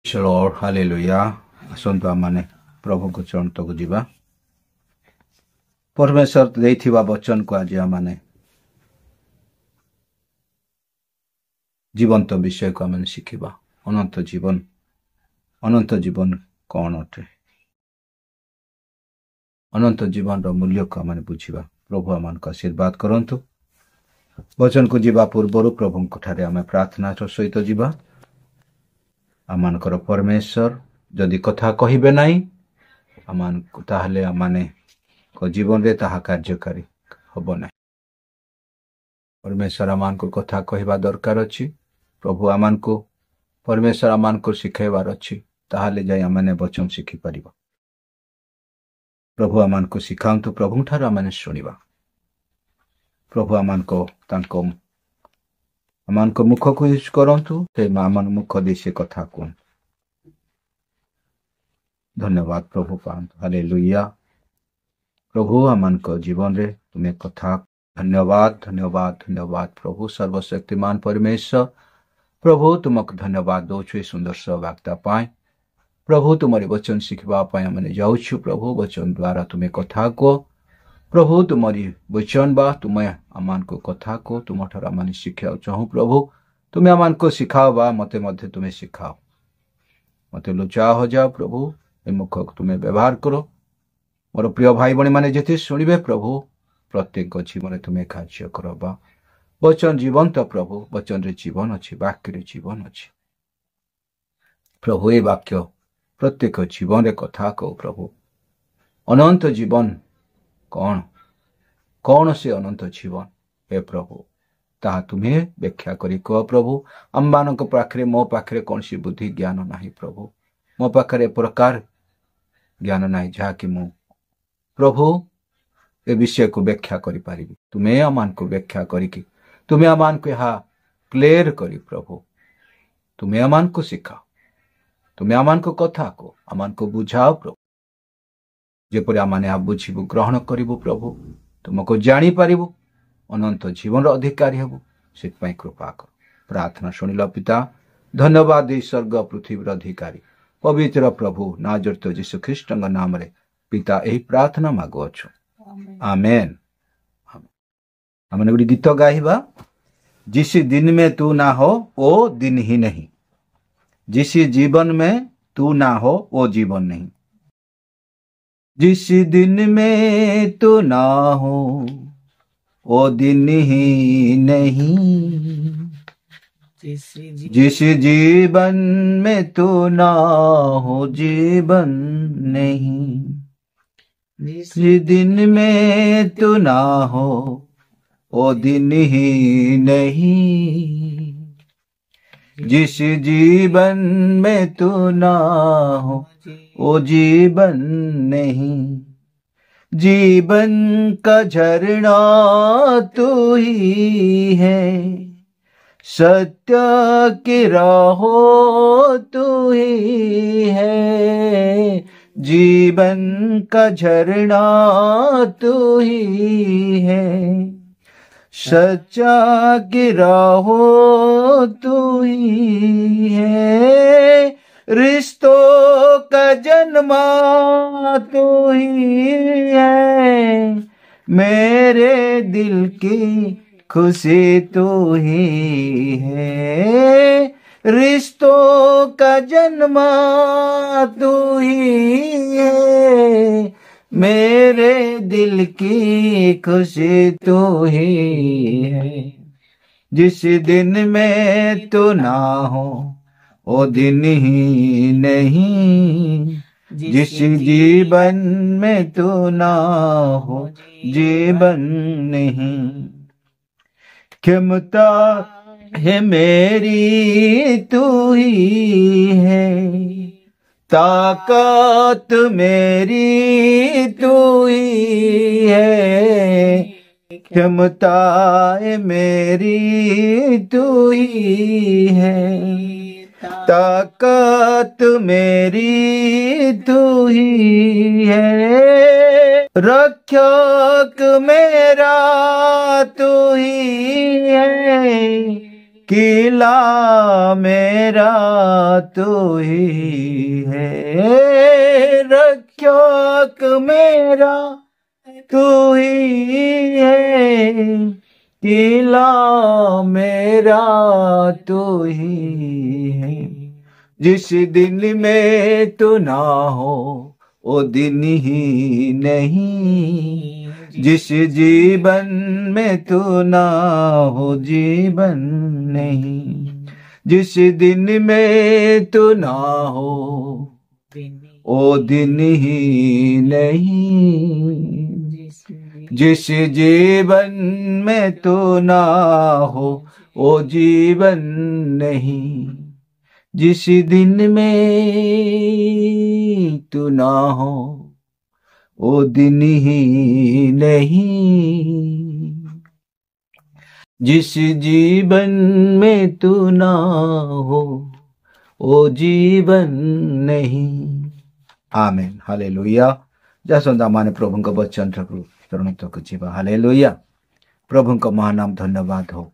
Lord, hallelujah. आसंतु आमाने प्रभु को चरण तक जीवा परमेश्वर देथिबा वचन को आज आमाने जीवंत विषय को आमाने शिखिबा अनंत जीवन कौन अटे अनंत जीवन रो मूल्य को आमाने बुझिबा प्रभु आमान को आशीर्वाद करंतु वचन को जीवा पूर्व प्रभु को ठारे आमे प्रार्थना सहित जीवा आमानकर परमेश्वर जदि कथा कहिबे नाही आमान ताहले आमाने को जीवन रे ताहा कार्यकारी हबो नाही परमेश्वर आमान को कथा कहिबा दरकार अछि प्रभु आमान को परमेश्वर आमान को सिखाइबार अछि ताहले जाय आमाने वचन सिखि परिबा प्रभु आमान को सिखांतु प्रभु ठार आमाने सुनिबा प्रभु आमान को तांको आमान को मुख को यूज करंतु ते आमान मुख दे से कथा कोन धन्यवाद प्रभु पांतु हालेलुया प्रभु आमान को जीवन रे तुम्हें कथा धन्यवाद धन्यवाद धन्यवाद प्रभु सर्वशक्तिमान परमेश्वर प्रभु तुमक धन्यवाद दौछु सुंदर सौभाग्यता पाए प्रभु तुम्हारे वचन शिखबा पाए हमने जाउछु प्रभु वचन द्वारा तुम्हें कथा को प्रभु तुम्हारी वचन बा तुम्हें आमान को कथा को तुम ठार आमान शिक्षा चाहूँ प्रभु तुम्हें आमान को सिखाओ बा मते मध्य तुम्हें सिखाओ मते लुचा हो जाओ प्रभु ए मुख तुम्हें व्यवहार करो मोर प्रिय भाई बणी माने जेते सुनिबे प्रभु प्रत्येक जीवन तुम्हें कार्य करो बा वचन जीवंत प्रभु वचन रे जीवन अछि वाक्य रे जीवन अछि प्रभु ए वाक्य प्रत्येक जीवन रे कथा को प्रभु अनंत जीवन कौन कौन से अनंत जीवन हे प्रभु ताहा तुम्हें व्याख्या करी कह प्रभु आम को पाखरे मो पाखरे कौन सी बुद्धि ज्ञान नाही प्रभु मो पाखरे प्रकार ज्ञान नाही जहाँ कि मु प्रभु ए विषय को व्याख्या करि पारिबी तुम्हें आमान को व्याख्या करिकी तुम्हें आमान को यहाँ क्लियर करी प्रभु तुम्हें आमान को सिखाओ तुम्हें आमान को कथा को आमान को बुझाओ प्रभु जेपरि आमाने आ बुझिबु ग्रहण करिबु प्रभु तुमको जानी पारिबु अनंत जीवन अधिकारी हेबु सेतपई कृपा कर प्रार्थना सुनिल पिता धन्यवाद दे स्वर्ग पृथ्वी अधिकारी पवित्र प्रभु नाजरत यीशु ख्रीष्ट नाम रे पिता एही प्रार्थना मागु अछु आमेन हमने गुडी गीत गाइबा जिस दिन में तू ना हो वो दिन ही नहीं जिस जीवन में तू ना हो वो जीवन नहीं जिस दिन में तू ना हो वो दिन ही नहीं जिस जीवन में तू ना हो जीवन नहीं जिस दिन में तू ना हो वो दिन ही नहीं जिस जीवन में तू ना हो वो जीवन नहीं जीवन का झरना तू ही है सत्य की राहों तू ही है जीवन का झरना तू ही है सच्चा की राहों तू ही है रिश्तों का जन्मा तू ही है मेरे दिल की खुशी तू ही है रिश्तों का जन्मा तू ही है मेरे दिल की खुशी तू ही है जिस दिन में तू ना हो वो दिन ही नहीं जिस जीवन में तू ना हो जीवन नहीं क्षमता है मेरी तू ही है ताकत मेरी तू ही है क्षमता मेरी तू ही है ताकत मेरी तू ही है रक्षक मेरा तू ही है किला मेरा तू ही है, रक्षक मेरा तू ही है, किला मेरा तू ही है। जिस दिन में तू ना हो वो दिन ही नहीं, जिस जीवन में तू ना हो जीवन नहीं, जिस दिन में तू ना हो वो दिन ही नहीं, जिस जीवन में तू ना हो वो जीवन नहीं, जिस दिन में तू ना हो वो दिन ही नहीं, जिस जीवन में तू ना हो वो जीवन नहीं। आमेन, हालेलुया। जासंदा माने प्रभु को वचन चरण तक जीवा। हालेलुया। प्रभु को महानाम धन्यवाद हो।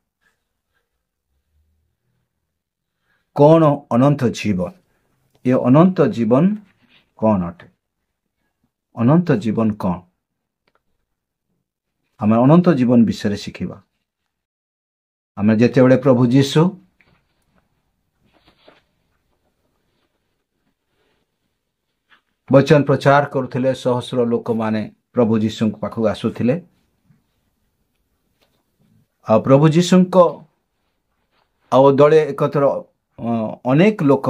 कौन अनंत जीवन? ये अनंत जीवन कौन अटे? अनंत जीवन कौन? आम अनंत जीवन विषय शिखिबा। आम जेते बड़े प्रभु जीशु वचन प्रचार करुथिले, सहस्र लोक माने प्रभु जीशु पाखु आसुथिले। आ प्रभु जीशु दले एकत्र अनेक लोक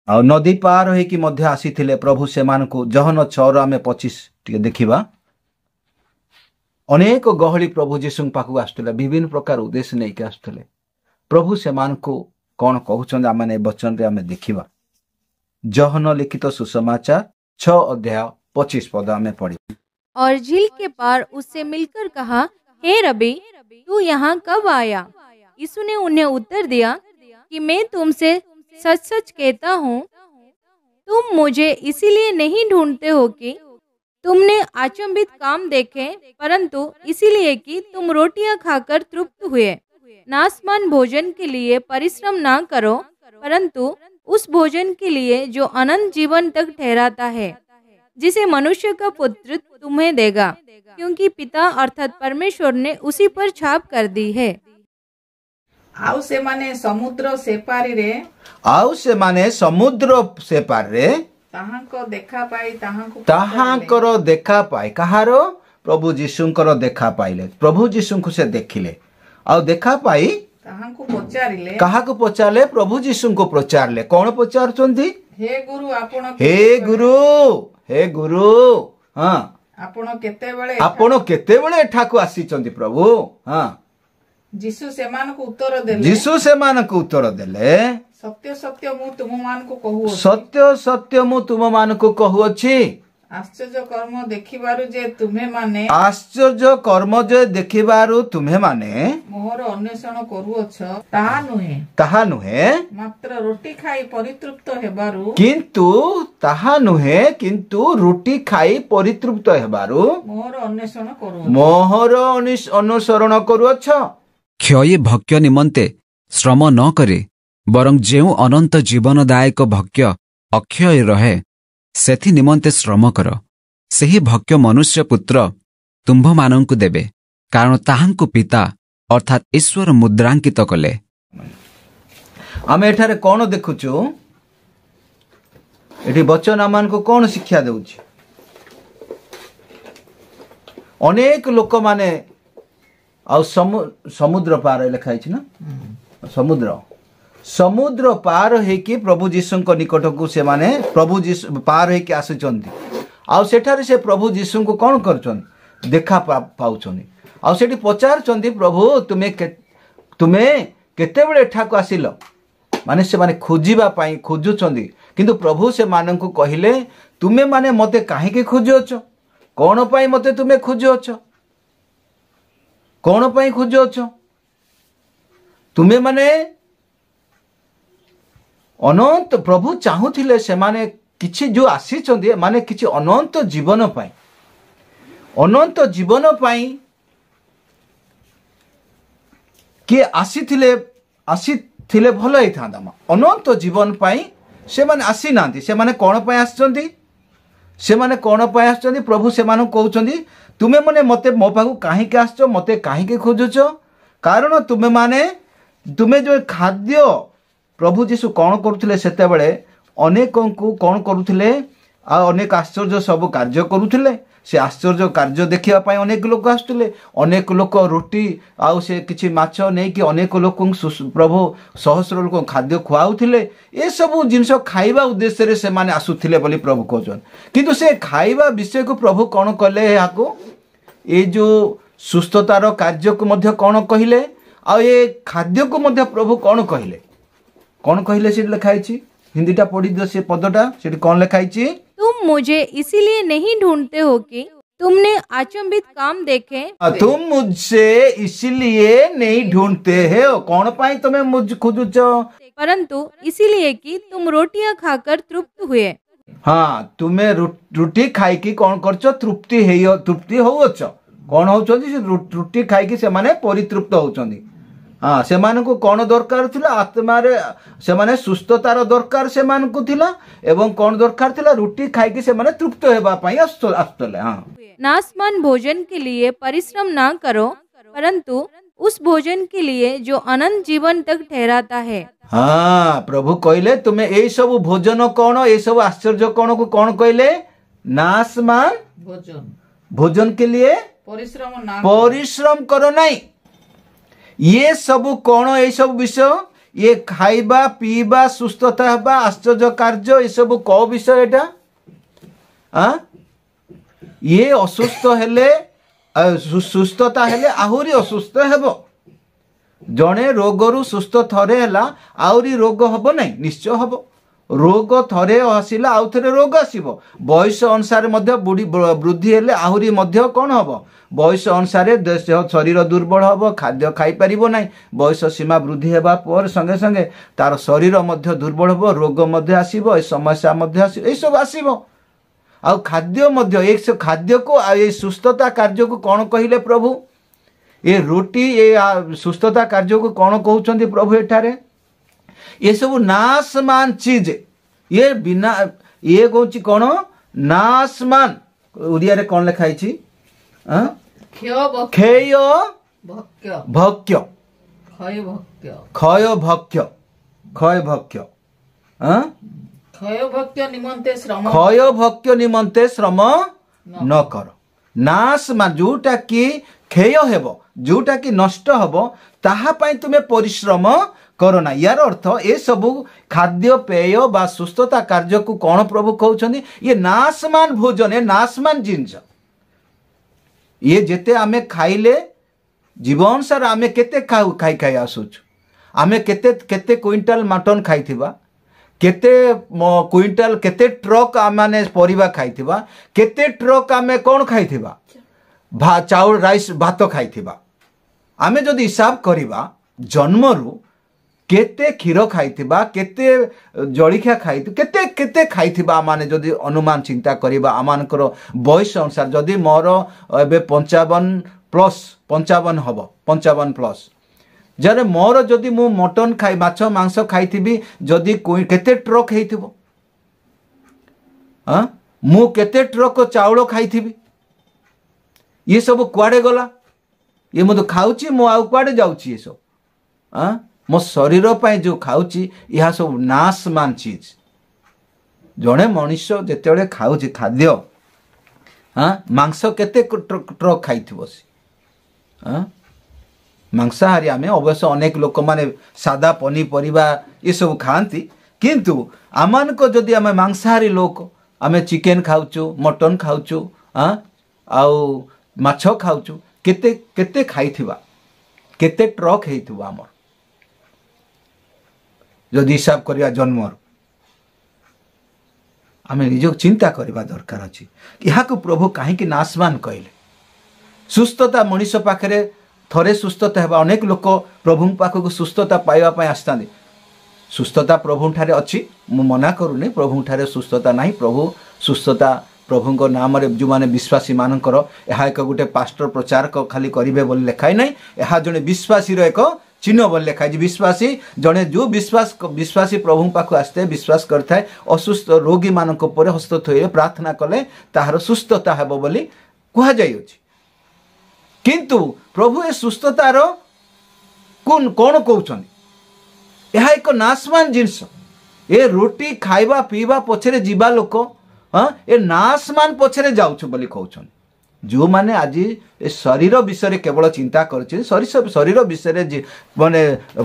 आ नदी पार होइकी मध्य आसीथिले। प्रभु सेमान को जहन 6 आमे 25 टिके देखिबा। अनेक गहली प्रभु जीशु पाखु आसुथिले, विभिन्न प्रकार उद्देश्य नहीं के आसुथिले। प्रभु सेमान को कौन कहउछन आमे वचन रे आमे देखिबा। जहन लिखित सुसमाचार 6 अध्याय 25 पद में पढ़ी। और झील के पार उससे मिलकर कहा, हे रबी, तू यहाँ कब आया? यीशु ने उन्हें उत्तर दिया कि मैं तुमसे सच सच कहता हूँ, तुम मुझे इसीलिए नहीं ढूंढते हो कि तुमने अचंभित काम देखे, परंतु इसीलिए कि तुम रोटियां खाकर तृप्त हुए। नाशमान भोजन के लिए परिश्रम ना करो, परंतु उस भोजन के लिए जो अनंत जीवन तक ठहराता है, जिसे मनुष्य का पुत्र तुम्हें देगा, क्योंकि पिता अर्थात परमेश्वर ने उसी पर छाप कर दी है। आउ से माने समुद्र सेपारी रे ताहांको देखा पाई ताहांकर देखा पाई। कहारो? प्रभु जीशुंकर देखा पाइले। प्रभु जीशुंको से देखिले आउ देखा पाई ताहांको पचारिले। काहाको पचारले? प्रभु जीशुंको पचारले। कौन पचारुचंती? हे गुरु आपण हे गुरु, हे गुरु, हाँ आपण केतेबेले एठाको आसीचंती प्रभु। हाँ जीसु सेमानकु उत्तर देले। जीसु सेमानकु उत्तर देले, सत्य सत्य मु तुममानकु कहूअछि। सत्य सत्य मु तुममानकु कहूअछि। आश्चर्य कर्म देखिबारु जे तुम्हे माने आश्चर्य कर्म जे देखिबारु तुम्हे माने मोहर अन्वेषण करूअछ, ताहा नुहे मात्र रोटी खाई परितृप्त हेबारु। किंतु ताहा नुहे, किंतु रोटी खाई परितृप्त हेबारु मोहर अन्वेषण करूअछ। मोहर अनुसरण करूअछ। क्षयी भक्ष्य निमंते श्रम न करे, बरं जेउ अनंत जीवनदायक भक्ष्य अक्षय रहे, सेथि निमंते श्रम कर। सेही भक्ष्य मनुष्य पुत्र तुम्भ मानंकु देबे, कारण ताहांकु पिता अर्थात ईश्वर मुद्रांकित कले। आमे एठारे कोन देखुछु? एठी वचन आमानकु कोन शिक्षा देउछि? अनेक लोक माने आ समुद्र पार लिखाई ना, समुद्र पार होइकी प्रभु जीशु निकट को से माने प्रभु जीशु पार होइकी आसुचंती। आउ सेठारे से प्रभु जीशु को कौन करछन? देखा पाउछनी। आउ सेठी पचारछंती, प्रभु तुमे केतेबेले एठाको आसिल? माने से माने खोजिबा पाई खोजुछंती। किंतु प्रभु से माननकु कहिले, तुमे माने मते काहेकि खोजुछ? कोन पाई मते तुमे खोजुछ? कोन पाई खोजुछ? तुमे माने अनंत प्रभु चाहूथिले से माने किछि जो आसीचंदी माने किछि अनंत जीवन पाई, अनंत जीवन पाई किए आसीथिले भल होता अनंत जीवन पाई से माने आसी नांती से माने कौन पाई आछंती से माने कौन पाई आछंती प्रभु से माने कहउछंती तुमे माने मते मो पाखु काहे के आछो मते काहे के खोजुछ कारण तुमे जो खाद्य प्रभु जीशु कौन करुथिले सेते बेले अनेकों को कौन करुथिले आ अनेक आश्चर्य सब कार्य करुथिले से आश्चर्य कार्य देखिया पाई अनेक लोक आसुथिले अनेक लोक रोटी आउ से किछि माछ नै कि अनेक लोक प्रभु सहस्र लोक खाद्य खुआउथिले ए सब जिंस खाइबा उद्देश्य रे से माने आसुथिले बोली प्रभु कहछन किंतु से खाइबा विषय को प्रभु कौन कले याको ए जो सुस्थतार कार्य को मध्य कौन कहिले आ ए खाद्य को मध्य प्रभु कौन कहिले से लिखाई हिंदीटा पढ़ी दो से पदटा से कौन लिखाई तुम मुझे इसीलिए नहीं ढूंढते हो कि तुमने अचंभित काम देखे। तुम मुझसे इसलिए नहीं ढूंढते हो कौन पाई तुम्हें मुझ खोजुच परंतु इसीलिए कि तुम रोटियां खाकर तृप्त हुए। हाँ तुम्हें रुटी खाई की कौन करछो तृप्ति होउछ कौन होउछंती रुटी खाई की से माने परितृप्त होउछंती। हाँ से माने को कौन दरकार थिला आत्मा रे से माने सुस्थतार दरकार से मान को थिला एवं कौन दरकार थिला रुटी खाई की से माने तृप्त हेबा पई आस्तले। हाँ नासमान भोजन के लिए परिश्रम ना करो परंतु उस भोजन के लिए जो अनंत जीवन तक ठहराता है। हाँ प्रभु कहले तुम्हें ए सब भोजन कौन ए सब आश्चर्य कौन को कौन कहले नासमान भोजन के लिए परिश्रम करो नहीं ये सब कौन ये सब विषय ये खाइबा पीबा सुस्थता हेबा आश्चर्य कार्य ये सब कौ विषय एटा ये असुस्थ हेले सुस्थता हेले आहुरी असुस्थ हेबो जड़े रोगरु सुस्थ थरे हैला आउरी रोग हबो नहीं निश्चय हबो रोग थरे आसिला आउ थरे रोग आसीबो बयस अनुसार मध्य वृद्धि हेले आहुरी मध्य कौन हबो बयस अनुसार शरीर दुर्बल हबो खाद्य खाई परिबो नहीं बयस सीमा वृद्धि हेबा पर संगे संगे तार शरीर मध्य दुर्बल हबो रोग मध्य आसीबो ए समस्या मध्य आसीबो ए सब आसीबो आ खाद्य मध्य एक खाद्य को ए सुस्थता कार्य को कौन कहिले प्रभु ये रोटी ये सुस्थता कार्य को कौन कहउछंती प्रभु एठारे ये सब नाशमान चीज ये बिना ये कहउची कौन नाशमान ओडिया रे कौन लिखाई छी क्षय भक्य क्षय भक्य निमंते श्रम न कर नाश मान जोटा कि क्षय हेबो जोटा कि नष्ट हेबो ताहा पई तुमे परिश्रम करो ना यार अर्थ ए सब खाद्य पेय बा सुस्थता कार्य को कौन प्रभु कहउछंती ये नाशमान भोजन है नाशमान जिंस ये जेते आमे खाइले जीवन सार आमे केते खाई खाई आसुछ आमे केते क्विंटल मटन खाइथिबा केते क्विंटल केते ट्रक आमे परिबा खाइथिबा केते ट्रक आमे कौन खाइथिबा चाउल राइस भात खाइथिबा आमे जदि हिसाब करिबा जन्मरु केते क्षीर खाइथिबा केते जलिखिया केते केते खाइथिबा माने जदि अनुमान चिंता करिबा आमानकर बयस अनुसार जदि मोर एबे 55 हबो 55+ जरे मोर जदि मु मटन खाई माछ मांस खाइथिबी जदि केते ट्रक हेइथिबो मु केते ट्रक चाउल खाइथिबी ये सब कुआडे गला ये मु तो खाउची मु आ कुआडे जाउची ये सब मो शरीर पाई जो खाउची यह सब नाशमान चीज जड़े मनुष्य जिते खाऊची खाद्य मांस केते ट्रक खाई मांसाहारी आम अवश्य अनेक लोक माने सादा पनीपरिबा ये सब खाती किंतु आमान को जदि आम मांसाहारी लोक आम चिकेन खाऊचु मटन खाऊचु आउ माछ खाऊचु केते केते खाइथिबा केते ट्रक हेइथिबा हमर जदि हिसाब करिया जन्मर आमे निजक चिंता करबा दरकार अछि यहाँ को प्रभु कहीं नाशमान कहले सुस्थता मनुष्य पाखरे थरे सुस्थता हेबा अनेक लोक प्रभु पाखक सुस्थता पाइबा पय आस्तानी सुस्थता प्रभु ठारे अछि मु मना करूनी प्रभु ठारे सुस्थता नाही प्रभु सुस्थता प्रभु नाम रे जो माने विश्वासी मानकर यह एक गोटे पास्टर प्रचारक खाली करिवे बोली लिखाई नहीं यह जने विश्वासी रो एक चिन्ह बोली लिखा है। विश्वासी जड़े जो विश्वासी प्रभु पाख आसते विश्वास करता है असुस्थ रोगी मान हस्त थोड़े प्रार्थना कले ताहार सुस्थता हेब बोली कहुच्छी। किंतु प्रभु ए सुस्थतार कौन कहते यह एक नाशवान जिनस ए रोटी खाइबा पीवा पछरे जीवा लोक ए नाशवान पछरे जाउछु बोली कहउछन। जो माने आज ए शरीर विषय केवल चिंता करछन शरीर विषय माने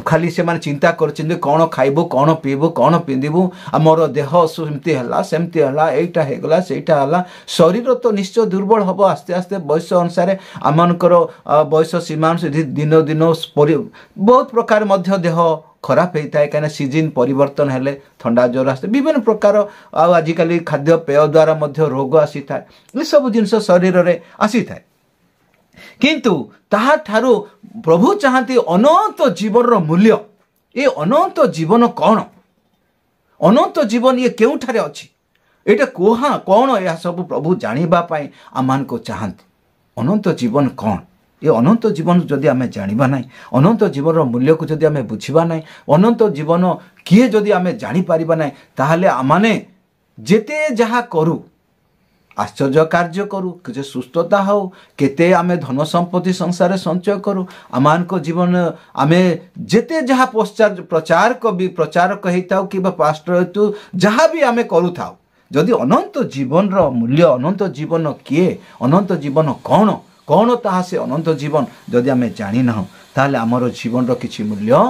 खाली से माने चिंता करछन कौन खाइबो कौन पीबो कौन पिंदिबो मोर देह सेमती हला सेमती हला एटा हे गला सेटा हला। शरीर तो निश्चय दुर्बल हबो आस्ते आस्ते बयस अनुसार आमनकर बयस सीमा दिन दिन बहुत प्रकार मध्य देह खराब होता है कहीं सीजन परिवर्तन हेले ठंडा ज्वर आसते विभिन्न प्रकार आजिकल खाद्य पेय द्वारा रोग आसी था ये सब जिनस शरीर में आसी था। किंतु ताहा ठारू प्रभु चाहती अनंत जीवन मूल्य ये अनंत जीवन कौन अनंत जीवन ये क्यों ठारे अच्छी एटा कोहा कौन यह सब प्रभु जानिबा पाई आमान को चाहती अनंत जीवन कौन ये अनंत जीवन जदि आमे जानिबा नहीं अनंत जीवन मूल्य को जदि आमे बुझिबा नहीं अनंत जीवन किए जदि आमे जानि पारिबा नहीं ताहले आमाने जेते जहा करू आश्चर्य कार्य करू कि सुस्थता हो केते आमे धन संपत्ति संसार संचय करू आमान को जीवन आमे जेते जहा प्रचारक हेताउ कि पास्टर हेतु जहाँ भी आमे करू थाउ जदि अनंत जीवन मूल्य अनंत जीवन किए अनंत जीवन कौन कौन ताहा से अनंत जीवन जदि आमे जानी ना ताहले आमर जीवन किछि मूल्य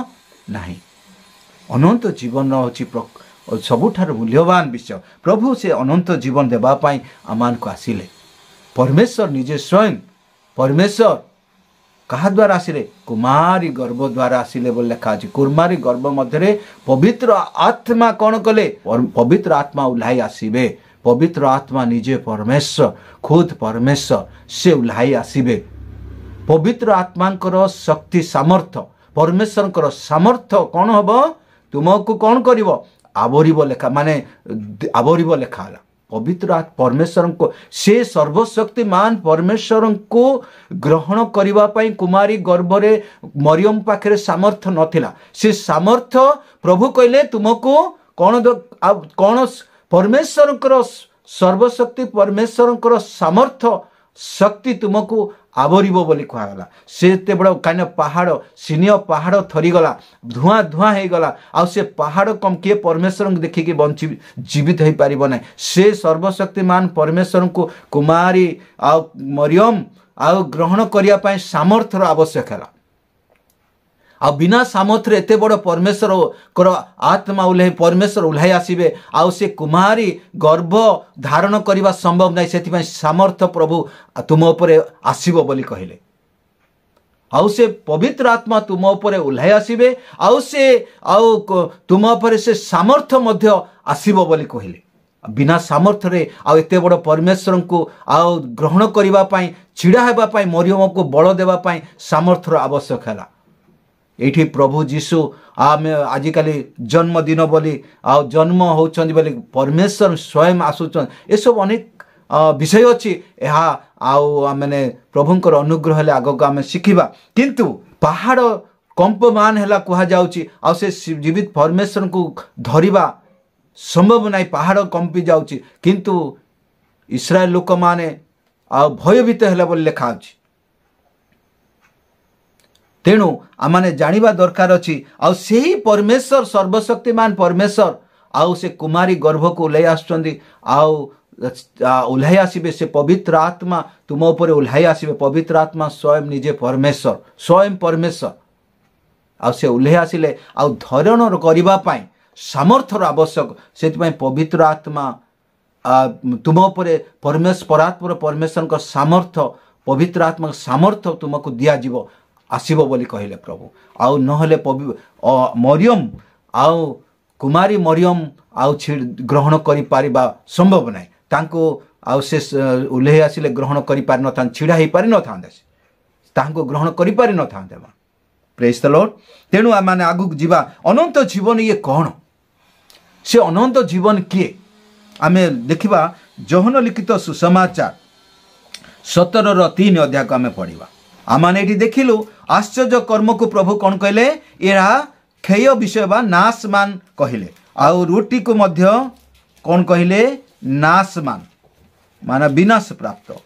नाही। अनंत जीवन होछि सबुठार मूल्यवान विषय। प्रभु से अनंत जीवन देबा पाई आमान को आसिले परमेश्वर निजे स्वयं परमेश्वर कहा द्वारा आसिले कुमारी गर्भ द्वारा आसिले बोल लिखा अछि। कुमारी गर्भ मध्य पवित्र आत्मा कौन कले पवित्र आत्मा उल्हाई आसिबे पवित्र आत्मा निजे परमेश्वर खुद परमेश्वर से उल्हाई आसिबे। पवित्र आत्मा शक्ति सामर्थ्य परमेश्वर सामर्थ्य कौन हम तुमको कौन कर आवरिब लेखा माने आवरिब लेखा है पवित्र परमेश्वर को से सर्वशक्तिमान परमेश्वर को ग्रहण करबा पई कुमारी गर्भरे मरियम पाखरे सामर्थ्य नथिला से सामर्थ्य प्रभु कहले तुमको कौन परमेश्वर सर्वशक्ति परमेश्वर सामर्थ्य शक्ति तुमको आवरिबो बोली कहला से ते बड़ कान पहाड़ सिनिय पहाड़ थरीगला धुआं धुआं हो गला आ से पहाड़ कम किए परमेश्वर को देखिकी बंची जीवित हो पारिबो नै से सर्वशक्तिमान परमेश्वर को कुमारी आ मरियम आ ग्रहण करिया पई सामर्थ्य आवश्यक है। आ बिना सामर्थ्य एते बड़ परमेश्वर कर आत्मा उल्हे परमेश्वर उल्हाई आसिबे आ से कुमारी गर्भ धारण करने संभव नहीं से सामर्थ्य प्रभु तुम उपरे आसिबो बोली कहले आउ से पवित्र आत्मा तुम उपरे उल्हाई आसिबे आउ से तुम उपरे से सामर्थ्य मध्य आसिबो बोली कहले। बिना सामर्थ्य रे आ एते बड़ परमेश्वर को आ ग्रहण करबा पई छिड़ा हेबा पई मरियम को बल देबा पई सामर्थ्य आवश्यक है। ये प्रभु जीशु आमे आजिकल जन्मदिन बोली आ जन्म होचंदी बोली परमेश्वर स्वयं आसुचन ये सब अनेक विषय अच्छी यह मैंने प्रभुंकर अनुग्रह हेले आगक आम शिखा किंतु पहाड़ कंपमान है कह जाउची आ से जीवित परमेश्वर को धरिबा संभव नहीं पहाड़ कंपी जाउची किंतु इस्राएल लोक माने आ भयभीत है बोली लिखा अछि। तेणु आमाने जानिबा दरकार अछि आ सेही परमेश्वर सर्वशक्तिमान परमेश्वर आउ से कुमारी गर्भ को उल्हाई आसुचंदी आउ उल्हाई आसिबे से पवित्र आत्मा तुम ऊपर उल्हाई आसिबे पवित्र आत्मा स्वयं निजे परमेश्वर स्वयं परमेश्वर आउ से उल्हाई आसिले आउ धरण करबा पाई सामर्थ्य आवश्यक से पवित्र आत्मा तुम ऊपर परमेश्वर परात्पर परमेश्वर का सामर्थ्य पवित्र आत्मा सामर्थ्य तुमको दिया जीवो आसीबो बोली कहले प्रभु आउ नहले मरियम आउ कुमारी मरियम आउ ग्रहण करि पारिबा संभव नहीं तांको आउ से उल्हे आसिले ग्रहण करि पारि न थान छिड़ा ही पारि न थांदे तांको ग्रहण करि पारि न थांदे। Praise the Lord. तेणु आमाने आगु जीवा अनंत जीवन ये कौन से अनंत जीवन किए आमे देखिबा यूहन्ना लिखित सुसमाचार 17:3 अध्याय को आमे पढ़िबा आमाने एठी देखिलु आश्चर्य कर्म को प्रभु कौन कहले एरा क्षय विषय बा नाशमान कहले आउ रुटी को मध्य कौन कहले नाशमान माना विनाश प्राप्त।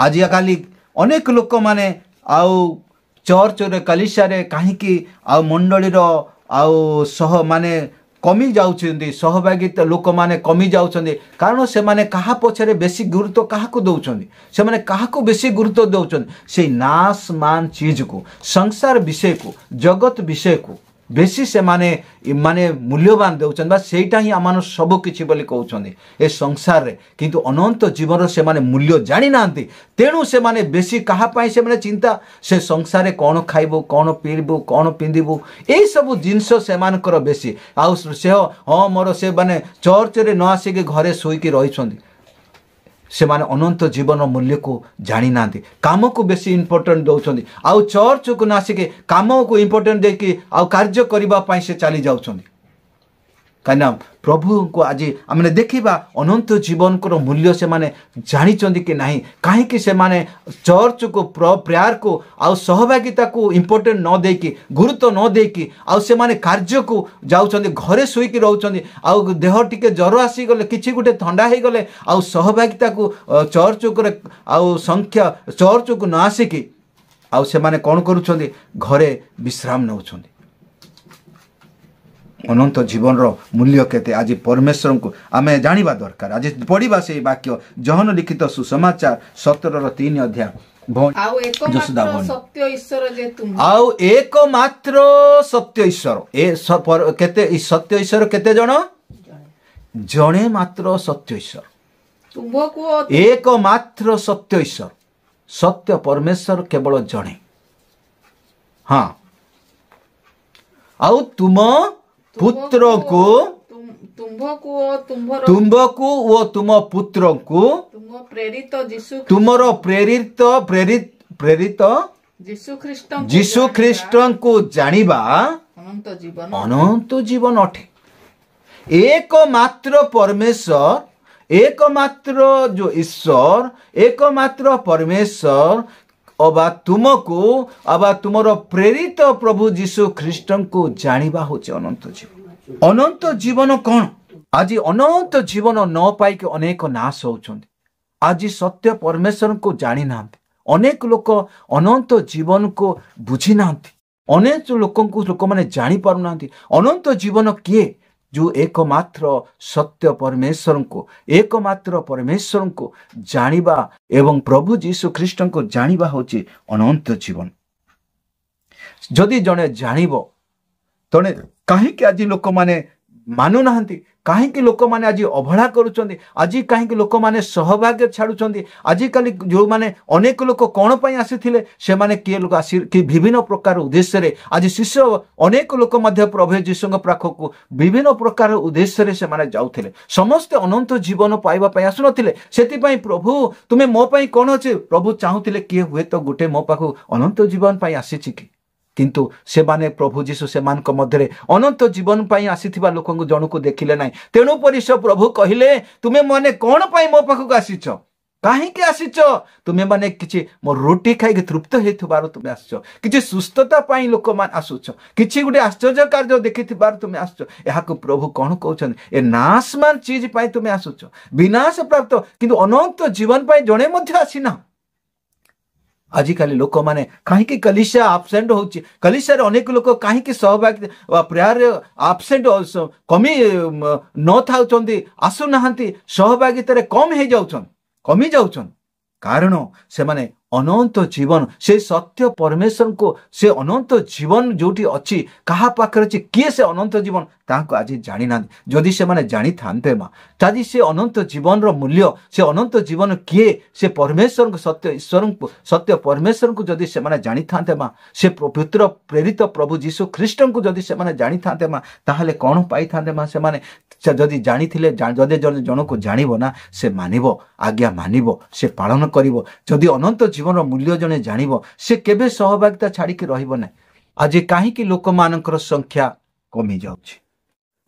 आज काली अनेक लोक माने आउ चर्च रे कलिसिया रे कहीं आउ मंडली आउ सह माने कमी जाउछन्ती सहभागिता लोक माने कमी जाउछन्ती कारण से माने कहा पछरे बेसी गुरुत्व कहा को दउछन्ती से माने कहा को बेसी गुरुत्व दउछन्ती से नाशमान चीज को संसार विषय को जगत विषय को बेसी से माने माने मूल्यवान देउछन बा सेटा ही आमान सब किछि बोली कहउछन्ती ए संसार रे किंतु अनंत जीवन से माने मूल्य जानि नांती तेणु से माने बेसी कहा पाई से माने चिंता से संसार रे कोन खाइबो कोन पीबो कोन पिंदिबो ए सब जिंस से मानकर बेसी आउ से हां मोर से माने चर्च रे न आसी के घरे सोई के रहिछन्ती से माने अनंत जीवन मूल्य को जानी नांती काम को बेसी इंपोर्टेंट दउछन्ती आउ चर्च को नासिके काम को इंपोर्टेंट देकी आउ कार्य करिबा पाई से चली जाउछन्ती कना प्रभु को आज आमने देखिबा अनंत जीवन को मूल्य से माने जानिचन्ती कि नहीं काहे कि से माने चर्च को प्रेयर को आउ सहभागिता को इंपोर्टेंट न देकी गुरुत्व न देकी आउ से माने कार्य को जाउछन्ती घरे सोई कि रहउछन्ती आउ देह टिके जर आसी गले किछि गुटे ठंडा हे गले आउ सहभागिता को चर्च को आउ संख्या चर्च को न आसी कि आउ से माने कोन करूछन्ती घरे विश्राम नउछन्ती अनंत जीवन रो मूल्य केते आज परमेश्वर को आमे जानिबा दरकार। आज पढ़िबा से वाक्य जहन लिखित सुसमाचार 17:3 अध्याय आउ एकमात्र सत्य ईश्वर जे तुम आउ एकमात्र सत्य ईश्वर ए केते सत्य ईश्वर केते जण जणे मात्र सत्य ईश्वर तुमको एकमात्र सत्य ईश्वर सत्य परमेश्वर केवल जणे हां आउ तुम पुत्र को तुम्बको वो तुम पुत्र को प्रेरित जीशु तुमर प्रेरित प्रेरित प्रेरित जीशु ख्रीष्ट को जानिबा अनंत जीवन अठे एकमात्र परमेश्वर एकमात्र जो ईश्वर एकमात्र परमेश्वर अबा तुमको अबा तुमर प्रेरित प्रभु जीशु ख्रीष्ट को जानिबा होचे अनंत जीवन। अनंत जीवन कौन आज अनंत जीवन न पाई के अनेक नाश होउछन्ती आज सत्य परमेश्वर को जानी नांती अनेक लोक अनंत जीवन को बुझी नांती अनेक लोक माने जानी पारु नांती अनंत जीवन किए जो एकमात्र सत्य परमेश्वर को एकमात्र परमेश्वर को जानिबा एवं प्रभु जीशु ख्रीष्ट को जानिबा होची अनंत जीवन। जदि जने जानिबो तने काहे कि आज लोक माने मानु नाहंती काहे कि लोक माने आज अवहेला करूछन्ती आज काहे कि लोक माने सहभाग्य छाडुछन्ती आज काली जो माने अनेक लोक कोन पई आसीथिले से माने के लोक आसी कि विभिन्न प्रकार उद्देश्य रे आज शिष्य अनेक लोक मध्य प्रभु जीशुଙ୍କ पाखको विभिन्न प्रकार उद्देश्य रे से माने जाउथिले समस्त अनंत जीवन पाइबा पई आसुनथिले सेति पई प्रभु तुमे मो पई कोन अछि प्रभु चाहुथिले कि हुए तो गुटे मो पाखो अनंत जीवन पई आसीछि कि किंतु से माने प्रभु जीशु से मान को मध्य अनंत जीवन पाई आसीथिबा लोक को जन को देखिले नाही तेणु परिश प्रभु कहिले तुमे माने कोन पाई मो पाखक आसीछ काहे के आसीछ तुमे माने किछि मो रोटी खाइ के तृप्त हेथबार तुमे आसीछ किछि सुस्थता पाई लोक मान आसुछ किछि गुटे आश्चर्य कार्य देखिथिबार तुमे आसुछ एहा को प्रभु कोन कहउछन ए नाशमान चीज पाई तुमे आसुछ विनाश प्राप्त किंतु अनंत जीवन पाई जणे मध्य आसीना आजिकाली लोक माने कहीं कलिसिया आबसेंट होची कलिसिया रे अनेक लोक कहीं सहभागी प्रेयर आबसेंट कमी न थाउचंदी आसु नाहंती सहभागिता रे कम हे जाउछन कमी जाउछन कारण से माने अनंत जीवन से सत्य परमेश्वर को से अनंत जीवन जोटी अच्छी कहा पाखर अच्छी किए से अनंत जीवन ताको आज जानी ना जदि से माने जानी थांते मा ताजी से अनंत जीवन रो मूल्य से अनंत जीवन किए से परमेश्वर को सत्य ईश्वर को सत्य परमेश्वर को जदि से माने जानी थांते मा से पवित्र प्रेरित प्रभु जीशु ख्रीष्ट को जदि से माने जानी थांते मा ताहले कोन पाई थांते मा से माने जदि जानी थिले जदि जन को जानिबो ना से मानिबो आज्ञा मानिबो से पालन करिवो जदि अनंत जीवन मूल्य जने जानिबो से केबे सहभागिता छाड़ी के रहिबो ना आज काहे कि लोक मानकर संख्या कमी जाउछि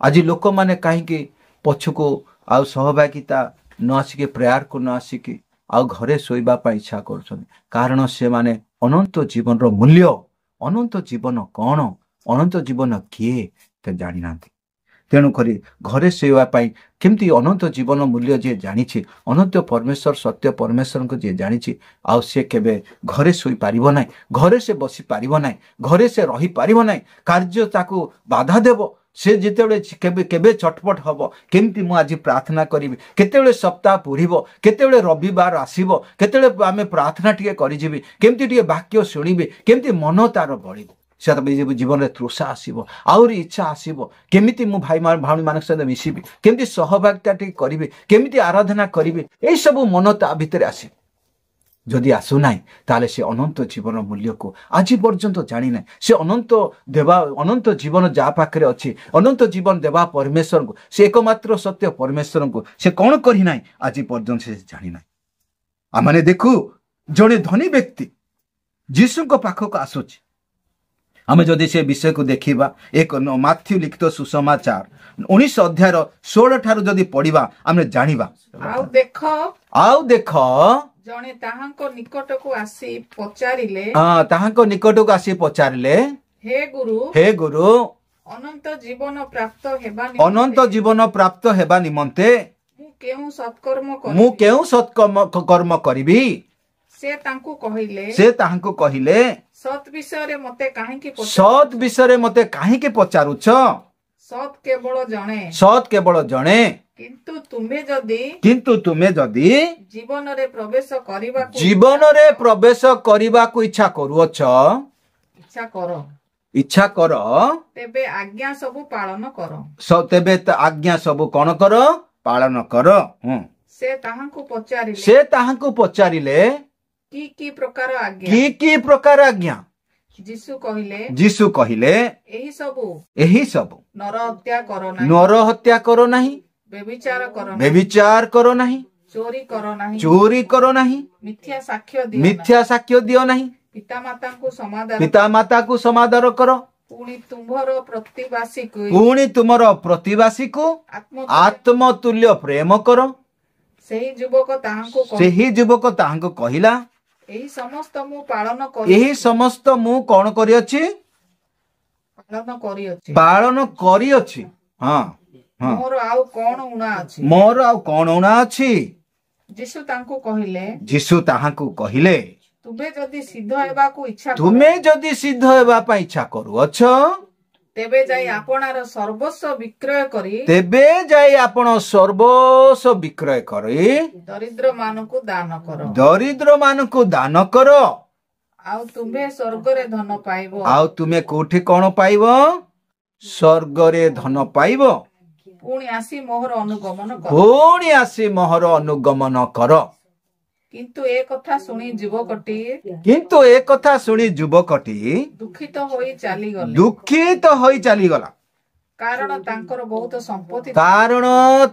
आज लोक माने काहे कि पछको आ सहभागिता न आसिकी प्रेयर को न आसिकी आ घरे शोइबा पई इच्छा करछन कारण से माने अनंत जीवन रो मूल्य अनंत जीवन कौन अनंत जीवन किए ते जानी नांती तेणु करी घरे शोइबा पई केमती अनंत जीवन मूल्य जे जानिछि अनंत परमेश्वर सत्य परमेश्वर को जे जानिछि आ से केबे घरे शोइ पारिबो नै घरे से बसी पारिबो नै घरे से रही पारिबो नै कार्य ताकू बाधा देबो से जितेबे केबे केबे छटपट हबो केमती मु आज प्रार्थना करिवि केतेबे सप्ताह पुरिबो केतेबे रविवार आसीबो केतेबे आमे प्रार्थना टिके करि जिवि केमती टिके वाक्य सुनिबे केमती मन तार बढिबो से जीवन में तृषा आसब आउरी इच्छा आसब केमिति मु भाई भाई मान सहित मिसिबी केमिति सहभागिता टिके करिवि केमिति आराधना करिवि ए सब मन ता भितर आसे जदि आसुना ताले से अनंत जीवन मूल्य को आज पर्यंत जानी ना से अनंत देवा अनंत जीवन जा पाखे अच्छी अनंत जीवन देवा परमेश्वर को से एकमात्र सत्य परमेश्वर को से कौन करना आज पर्यंत से जानी ना आम देखु जड़े धनी व्यक्ति जीशु पाखक आसुची आम जदि से विषय को देखा एक माथ्यू लिखित सुसमाचार 19 अध्याय 16 ठारू जदि पढ़ा आम जानिबा आउ देख जणे ताहांको निकटकू आसी पचारिले ताहांको निकटकू आसी पचारिले हे गुरु अनंत जीवन प्राप्त हेबा निमंते मु केउ सत्कर्म करिबी से ताहांको कहिले सत विषय मते काहेकि पचारुछ सत केवल जणे किंतु तुम्हें जदि जीवन रे प्रवेश करबा को इच्छा करूछ इच्छा कर तेबे आज्ञा सब पालन कर तेबे आज्ञा सब कौन कर पालन कर से ताहांको पचारिले की प्रकार आज्ञा जीशु कहिले एही सब नर हत्या करो नहीं व्यभिचार करो नहीं चोरी करो नहीं मिथ्या साक्ष्य दियो नहीं पिता माता को समादर करो पुणी तुमर प्रतिवासी को आत्मतुल्य प्रेम करो सेही युवक ताहांको कहिला एही समस्त मु कौन करियछि पालन करियछि हां मोर आउ कौन उणा अछि जीशु ताहांको कहिले तुमे जदि सिद्ध हेबा को इच्छा इच्छा करूछ तेबे जाई आपनार सर्वस्व विक्रय करी दरिद्र मानकु दान कर आउ तुमे स्वर्ग रे धन पाइबो आउ तुमे कोठी कोन पाइबो स्वर्ग रे धन पाइबो पुणी आसी मोहर अनुगमन कर किंतु एक कथा सुनी युवकटी दुखित होई चलीगला कारण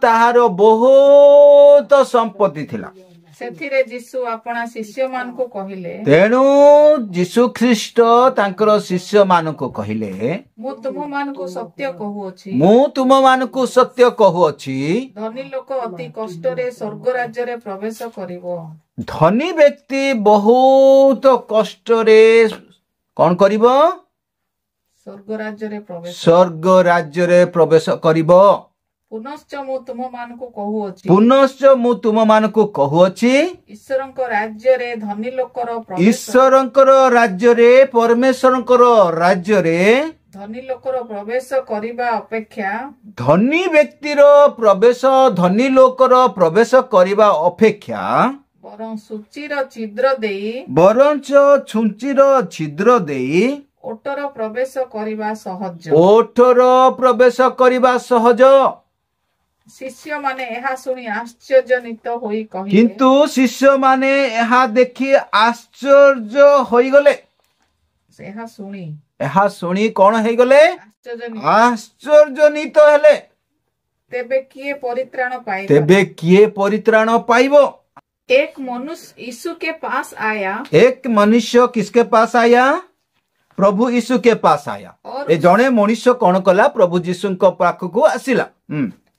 ताहार बहुत संपत्ति थिला सेथिरे जीशु अपना शिष्य मान को कहिले तेणु जीशु ख्रीष्ट तांकर शिष्य मान को कहिले मु तुम मान को सत्य कहूअछि धनी लोक अति कष्ट रे स्वर्ग राज्य रे प्रवेश करिवो धनी व्यक्ति बहुत कष्ट रे कौन करिवो स्वर्ग राज्य रे प्रवेश करिवो पुनश्च मु तुम मान को कहूअछि ईश्वरंकर राज्य रे धनी लोकर राज्य रे परमेश्वरंकर राज्य रे धनी लोकर प्रवेश करिबा अपेक्षा धनी व्यक्तिर प्रवेश धनी लोकर प्रवेश करिबा अपेक्षा बरं सूचीर छिद्र देई ओटर प्रवेश करिबा सहज शिष्य माने एहा सुनी आश्चर्यजनित होई कहिले किंतु शिष्य माने एहा देखि आश्चर्य होई गले एहा सुनी कोन होई गले आश्चर्यजनित हेले तेबे किए परित्राण पाइबो एक मनुष्य यीशु के पास आया एक मनुष्य किसके पास आया प्रभु यीशु के पास आया ए जणे मनुष्य कोन कला प्रभु यीशु को पाखकु आसिला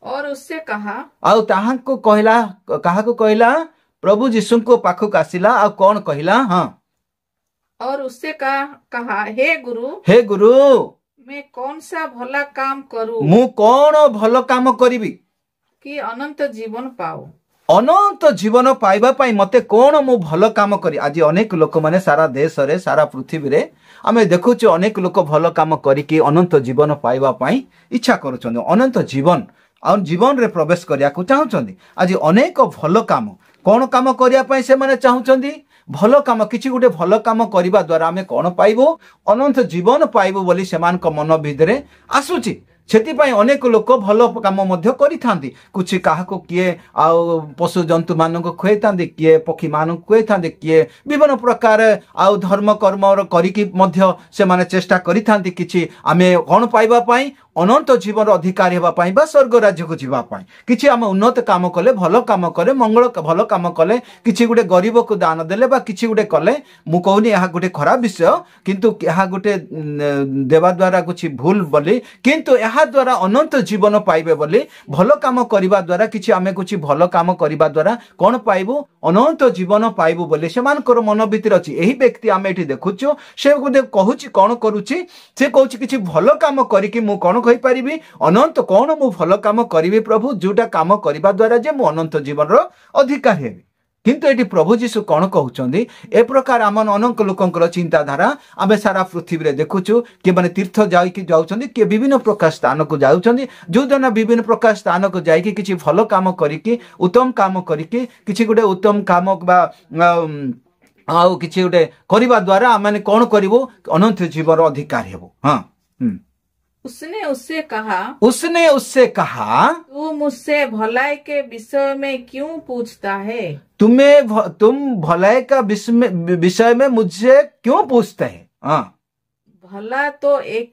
और उससे कहा आउ ताहाको कहला काहाको कहला प्रभु यीशु को पाखक आसिला आ कौन कहला हाँ और उससे कहा हे गुरु मैं कौन सा भला काम करूं मु कौन भल काम करिबी कि अनंत जीवन पाओ अनंत जीवन पाइबा पाई मते कौन मु भल काम करी। आज अनेक लोक माने सारा देश रे सारा पृथ्वी रे आमे देखुछु अनेक लोक भल काम करिकी अनंत जीवन पाइबा पाई इच्छा करूछन अनंत जीवन आ जीवन रे प्रवेश करिया को चाहुछन। आज अनेक भल काम कौन काम करिया पाई से माने चाहुछन भल काम किछि गुटे भल काम करिबा द्वारा आमे कौन पाइबो अनंत जीवन पाइबो बोली सेमान को मन भितरे आसुची। सेतिपाई अनेक लोक भल काम मध्य करिथांती कुछ काहाको किए आ पशु जंतु मानक खुआई थांती किए पक्षी मानक खुआई थांती किए विभिन्न प्रकार आ धर्म कर्म करिकी मध्य से माने चेष्टा करिथांती किछि आमे कोन पाइबा पाई अनंत जीवन अधिकार हेबा पाई बा स्वर्ग राज्य को जीवा पाई किछि आमे उन्नत काम कले भल काम करे मंगल भल काम कले किछि गुटे गरीब को दान देले बा किछि गुटे कले मु कहूनी यहा गुटे खराब विषय किंतु यहा गुटे देवा द्वारा कुछ भूल बोली किंतु यहा द्वारा अनंत जीवन पाइबे बोली भल काम करिबा द्वारा किछि आमे कुछ भल काम करिबा द्वारा कोन पाइबु अनंत जीवन पाइबु बोली सेमानकर मन भीतर अछि। एही व्यक्ति आमे एठी देखुछु से गुटे कहूछि कोन करूछि से कहूछि किछि भल काम करिकि मु कोन कहि परिबि अनंत कोन मु भल काम करिबि प्रभु जोटा काम करिबा द्वारा जे मु अनंत जीवन रो अधिकार हेबि। किंतु एटी प्रभु जीशु कौन कहउचंदी ए प्रकार आमन अनेक लोकंकर चिंताधारा आमे सारा पृथ्वी रे देखुछु के माने तीर्थ जाईकी जाउचंदी के विभिन्न प्रकार स्थान को जाउचंदी जो जना विभिन्न प्रकार स्थान को जाईकी किछि भल काम करिकि उत्तम काम करिकि किछि गुटे उत्तम काम बा आउ किछि गुटे करिबा द्वारा आमे कोन करिवो अनंत जीवन अधिकार हेबो। हां उसने उससे कहा तू मुझसे भलाई के विषय में क्यों पूछता है तुम भलाई का विषय में मुझसे क्यों पूछते हैं। हाँ भला तो एक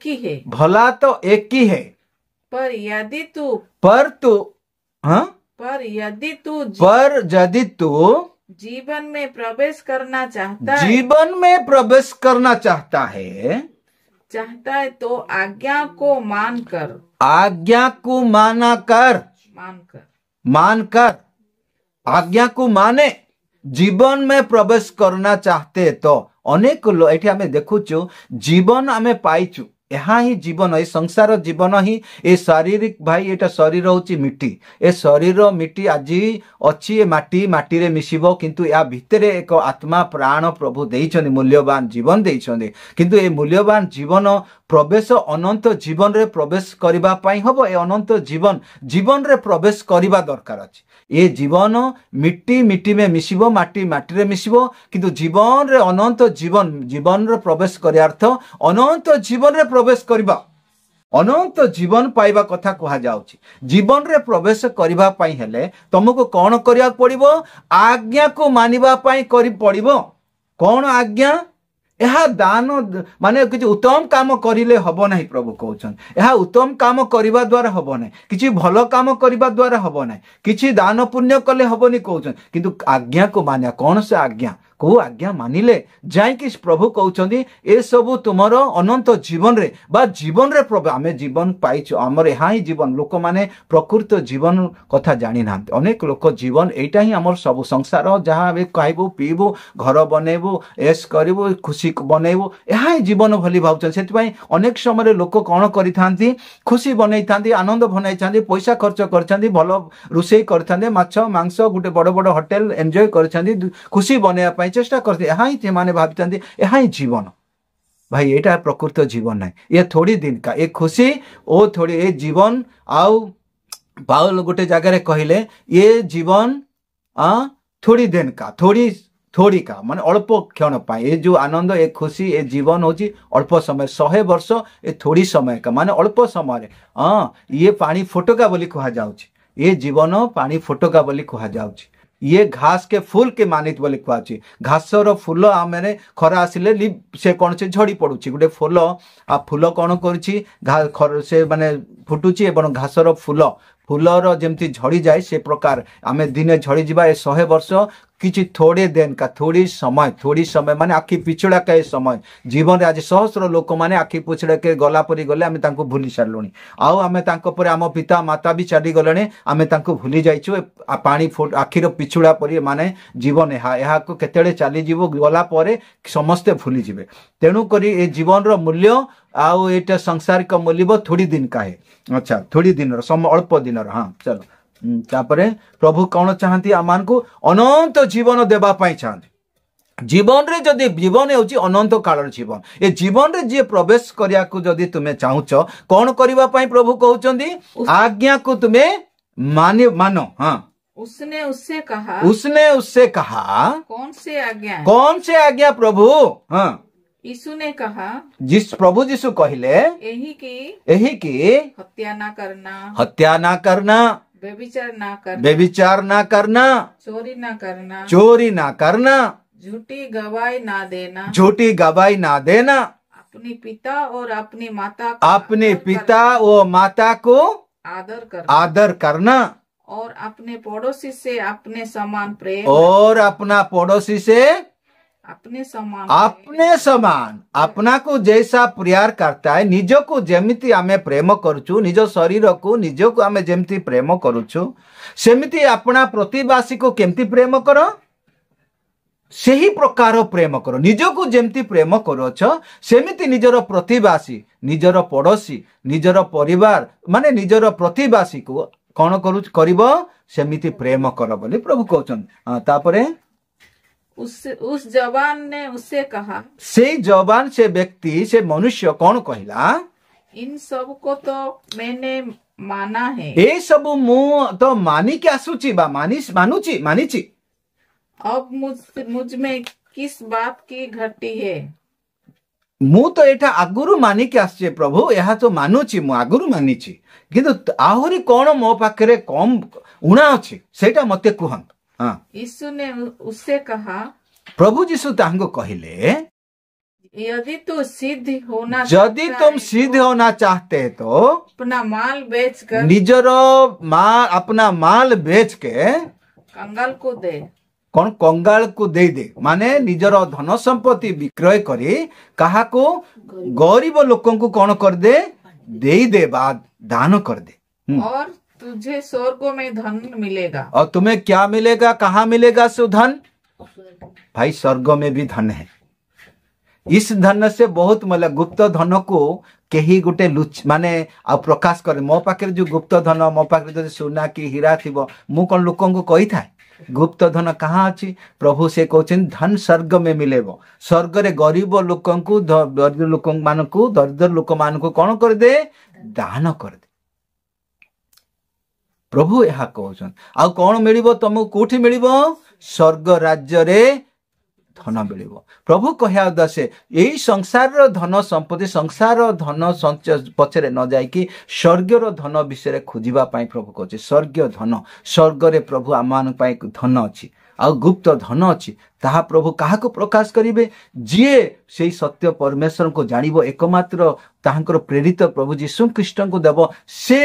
ही है पर यदि तू जीवन में प्रवेश करना चाहता है तो आज्ञा को मानकर आज्ञा को माने जीवन में प्रवेश करना चाहते तो अनेक लोग एठी हमें देखुचु जीवन हमें पाइचु यहाँ ही जीवन ए संसार जीवन ही ए शारीरिक भाई एटा शरीर होची मिट्टी ए शरीर मिट्टी आज अच्छी ए माटी रे मिसिबो किंतु या भितरे एक आत्मा प्राण प्रभु देइछन मूल्यवान जीवन देइछन किंतु ए मूल्यवान जीवन प्रवेश अनंत जीवन रे प्रवेश करिबा पाई हबो ए अनंत जीवन रे प्रवेश करिबा दरकार अछि। ये जीवन मिट्टी में मिसिबो माटी रे मिसिबो किंतु जीवन रे अनंत जीवन रे प्रवेश करिया अर्थ अनंत जीवन रे प्रवेश करिबा अनंत जीवन पाइबा कथा कहा जाउछि। जीवन रे प्रवेश करिबा पाई हेले तुमको कौन करिया पड़िबो आज्ञा को मानिबा पाई करि पड़िबो। कौन आज्ञा यह दान माने किछि उत्तम काम करिले हबो नाही प्रभु कहउछन यह उत्तम काम करिबा द्वारा हबो नाही किछि भलो काम करिबा द्वारा हबो नाही किछि दान पुण्य कले हबोनी कहउछन किंतु आज्ञा को मानिया कौन से आज्ञा को आज्ञा मानिले जाई कि प्रभु कहउछंदी ए सब तुमरो अनंत जीवन रे बा जीवन रे प्रभु आमे जीवन पाइछु हमर यहा ही जीवन लोक माने प्रकृत जीवन कथा जानि नांत अनेक लोक जीवन एटा ही हमर सब संसार जहां बे खाइबो पीबो घर बनेबो एस करिवो खुशी बनेबो यहा ही जीवन भली भाउछन सेति पई अनेक समय लोक कोन करिथांती खुशी बनै थांती आनंद भनै थांती पैसा खर्च करछांती भलो रुसई करथांते माछ मांस गुटे बड़ बड़ होटल एन्जॉय करछांती खुशी बनेया पई चेष्टा करते यहाँ ही माने भाबी यहाँ ही जीवन भाई एटा प्रकृत जीवन नहीं ये थोड़ी दिन का एक खुशी ओ थोड़ी ए जीवन आउ पाउल गोटे जगह कहले ये जीवन थोड़ी दिन का थोड़ी का माने अल्प क्षण पाए ये जो आनंद ए खुशी ए जीवन होची अल्प समय 100 वर्ष ए थोड़ी समय का माने अल्प समय ये पानी फोटका बोली कहा जाउची ये जीवन पानी फोटका बोली कहा जाउची ये घास के फूल के मानित बोली कहछि घासर फूल आमे खरा आसिले से कौन से झड़ी पड़ुछि गोटे फूल आ फूल कौन करुछि से माने फुटुछि एवं घासर फूल फूलर जमती झड़ी जाए से प्रकार आमे दिने झड़ी जीवा ए 100 वर्ष किछि थोड़े दिन का थोड़ी समय माने आखि पिछड़ा के समय जीवन रे आज सहस्र लोक माने आखि पिछड़ा के गला परी गले आमे तांको भूली सारलुनी आउ आमे तांको परे आम पिता माता भी चली गलेनी आमे तांको भूली जाइछु पानी फुट आखिर पिछड़ा परी माने जीवन एहा को केतेले चली जीवो गला परे समस्ते भूली जिवे तेणु करी ए जीवन रो मूल्य आउ एटा संसारिक मूल्य थोड़ी दिन का है अच्छा थोड़ी दिन समय अल्प दिन हाँ चलो तापरे प्रभु कौन चाहती आमान को अनंत जीवन देवा पाई चाहती जीवन रे जदि जीवन होची अनंत काल जीवन ए जीवन रे जे प्रवेश करिया को जदि तुमे चाहुच कौन करिवा पाई प्रभु कहउचंदी आज्ञा को तुमे मानो हाँ उसने उससे कहा कौन से आज्ञा प्रभु हाँ यीशु ने कहा जिस प्रभु यीशु कहले यही की हत्या ना करना व्यभिचार ना करना चोरी ना करना झूठी गवाही ना देना अपने पिता और माता को आदर करना और अपने पड़ोसी से अपने समान प्रेम और अपना पड़ोसी से अपने समान अपना को जैसा प्यार करता है निज को जेमिति आमे प्रेम करूचु निज शरीर को निज को आमे जेमिति प्रेम करूचु सेमिति अपना प्रतिवासी को केमति प्रेम करो सही प्रकार प्रेम करो निज को जेमिति प्रेम करोछ सेमिति निजर प्रतिवासी निजर पड़ोसी निजर परिवार माने निजर प्रतिवासी को कौन करिबो सेमिति प्रेम करो बोली प्रभु कहउछन तापरे उस जवान ने उससे कहा से जवान से व्यक्ति से मनुष्य कौन कहला इन सब को तो मैंने माना है ए सब मु तो मानी के आसुची बा मानीची अब मुझ में किस बात की घटी है मु तो एटा आगुरु मानी के आछे प्रभु यहा तो मानुची मु आगुरु मानीची किंतु आहुरी कौन मो पाखरे कम उणा अछि सेटा मते कहन यीशु ने उससे कहा प्रभु यीशु तांको कहिले यदि तुम सिद्ध होना चाहते हैं तो अपना माल बेचकर निजर अपना माल बेच के कंगाल को दे कौन कंगाल को दे माने निजर धन संपत्ति विक्रय करी कहा को गरीब लोगों को कौन कर दे बाद दान कर दे और तुझे स्वर्ग में धन मिलेगा और तुम्हें क्या मिलेगा कहाँ मिलेगा सो धन भाई स्वर्ग में भी धन है इस धन से बहुत मतलब गुप्त धन को कहीं गोटे लुच माने आ प्रकाश करे मो पाखे जो गुप्त धन मो पाखे जो सोना की हीरा थी मु कौन लोक को कही था गुप्त धन कहाँ अच्छी प्रभु से कहते धन स्वर्ग में मिलेबो स्वर्ग रे गरीब लोक दरिद्र लोक मान दरिद्र लोक मान कौन कर दे दान कर दे प्रभु यह कहउछन आ कौन मिलिबो तुमको कोठी मिलिबो स्वर्ग राज्य रे धन मिलिबो प्रभु कहया उद्देश्य यही संसार धन संपत्ति संसार धन संचय पछरे न जाई कि स्वर्ग रो धन विषय खोजिबा पाई प्रभु कहचे स्वर्ग धन स्वर्ग रे प्रभु आमान पाई धन अछि आ गुप्त धन अछि ताहा प्रभु काहा को प्रकाश करिवे जे सेई सत्य परमेश्वर को जानिबो एकमात्र ताहांकर प्रेरित प्रभु यीशु ख्रीष्ट को देव से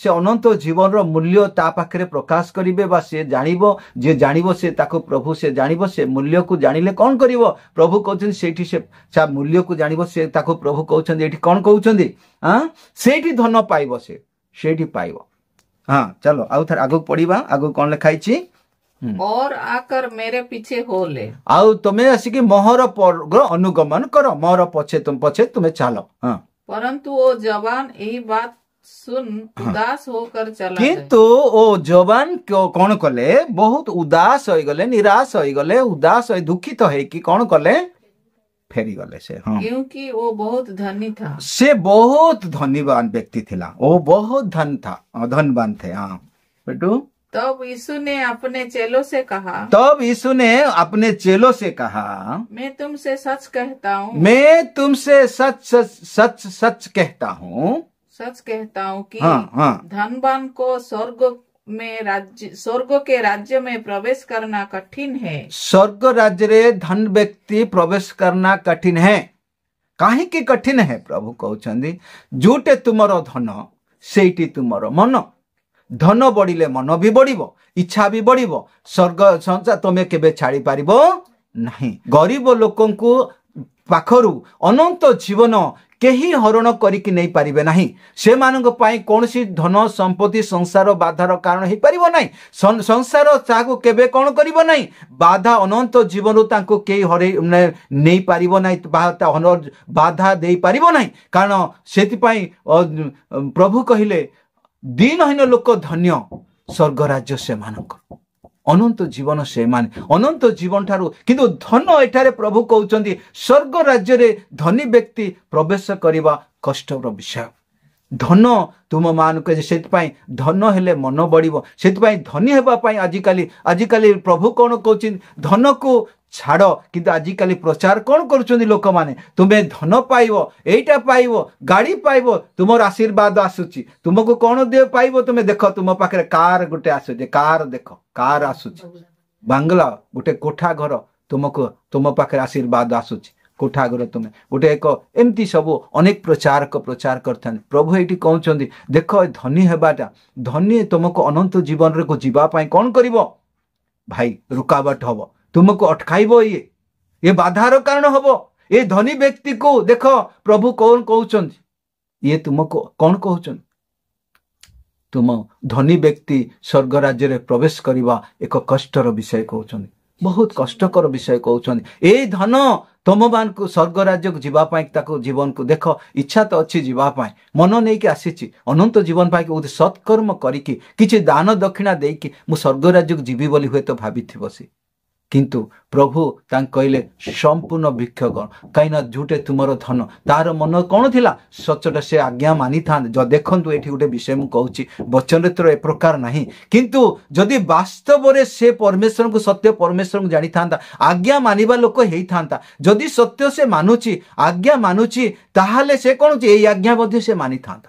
अनंत जीवन रो मूल्य ता पाखरे प्रकाश करिवे बा से जानिबो जे जानिबो से ताको प्रभु से जानिबो से मूल्य को जानिले कोन करिवो प्रभु कहउछन सेठी से मूल्य को जानिबो से ताको प्रभु कहउछन एठी कोन कहउछन हां सेठी धन पाइबो से सेठी पाइबो हां चलो आउ थर आगु पढिबा आगु कोन लिखाई छी और आकर मेरे पीछे हो ले आउ तुम्हें आसिक मोहर पर अनुगमन करो मोहर पछे तुम्हें चलो हाँ परंतु वो जवान यही बात सुन उदास होकर चला किंतु ओ जवान कौन कले बहुत उदास हो गले निराश हो गले उदास हो दुखित है कि कौन कले फेरी गले से हाँ क्योंकि वो बहुत धनी था से बहुत धनीवान व्यक्ति थिला वो बहुत धनवान थे हाँ बेटू तब यीशु ने अपने चेलों से कहा मैं तुमसे सच कहता हूँ कि धनवान को स्वर्ग के राज्य में प्रवेश करना कठिन है स्वर्ग राज्य रे धन व्यक्ति प्रवेश करना कठिन है काहे की कठिन है प्रभु कहउछंदी जोटे तुमरो धन सेठी तुमरो मन धन बढ़िले मन भी बढ़िबो, इच्छा भी बढ़िबो, स्वर्ग संसार तुमे केबे छाड़ी पारिबो नहीं। गरीब लोकंकु पाखरु अनंत जीवन केही हरण करिक नहीं पारिबे नहीं। से मानक पाई कोनसी धन संपत्ति संसार बाधार कारण ही पारिबो नहीं। संसार ताको केबे कोन करिबो नहीं। बाधा अनंत जीवन ताको केही हरे नहीं पारिबो नहीं, बाधा देई पारिबो नहीं। कारण सेति पाई प्रभु कहिले दीनहीन लोक धन्य स्वर्ग राज्य से मानक, अनंत जीवन से माने अनंत जीवन ठारू किंतु धन एठारे प्रभु कहउचंदी स्वर्ग राज्य रे धनी व्यक्ति प्रवेश करिबा कष्टर विषय। धन तुम मानक से धन हेले मन बढ़िबो, सेति धनी हेबा पाई आजिकाली प्रभु कौन कहउचिन धन को छाड़, किंतु आजिकाली प्रचार कौन करुचंदी लोक माने तुम्हें धन पाइबो, एटा पाइबो, गाड़ी पाइबो, तुमर आशीर्वाद आसुची, तुमको कौन दे पाइबो, तुमे देख तुम पाखरे कार गोटे आसुची, कार देख कार आसुची, बांगला गोटे कोठा घर तुमको तुम पाखरे आशीर्वाद आसुची, कोठा घर तुमे गोटे एक एमती सब अनेक प्रचार करथान। प्रभु एटी कहउचंदी देख धनी हेबाटा, धनी तुमको अनंत जीवन रे को जीवा पाई कौन करिवो भाई, रुकावट हबो, तुमको अटकाइबो, ये बाधार कारण हबो। ये धनी व्यक्ति को देख प्रभु कौन कहउचंदी, ये तुमको कौन कहउचंदी, तुम धनी व्यक्ति स्वर्ग राज्य रे प्रवेश करिबा एक कष्टर विषय कहउचंदी, बहुत कष्टकर विषय कहउचंदी। ए धन तुम मान को स्वर्ग राज्य को जीवा पाई ताको जीवन को देख इच्छा तो अच्छी जीवा पाई, मन नहीं कि आसीची अनंत जीवन पाई के सत्कर्म करिकी किछि दान दक्षिणा देकी मु स्वर्ग राज्य को जीवी बोली हुए तो भाबिथिबो से, किंतु प्रभु तां कहले संपूर्ण भिक्षगण कहीं झूठे तुमर धन, तार मन कौन थिला सचटा से आज्ञा मानी था। जो देखंतु एठी गोटे विषय मु कहूची वचन तो ए प्रकार नहीं, किंतु जदि वास्तव रे से परमेश्वर को सत्य परमेश्वर को जानी था, आज्ञा मानिबा लोक हेई था, जदि सत्य से मानुची आज्ञा मानुची ताहाले से कौन ए आज्ञा मध्ये से मानी था।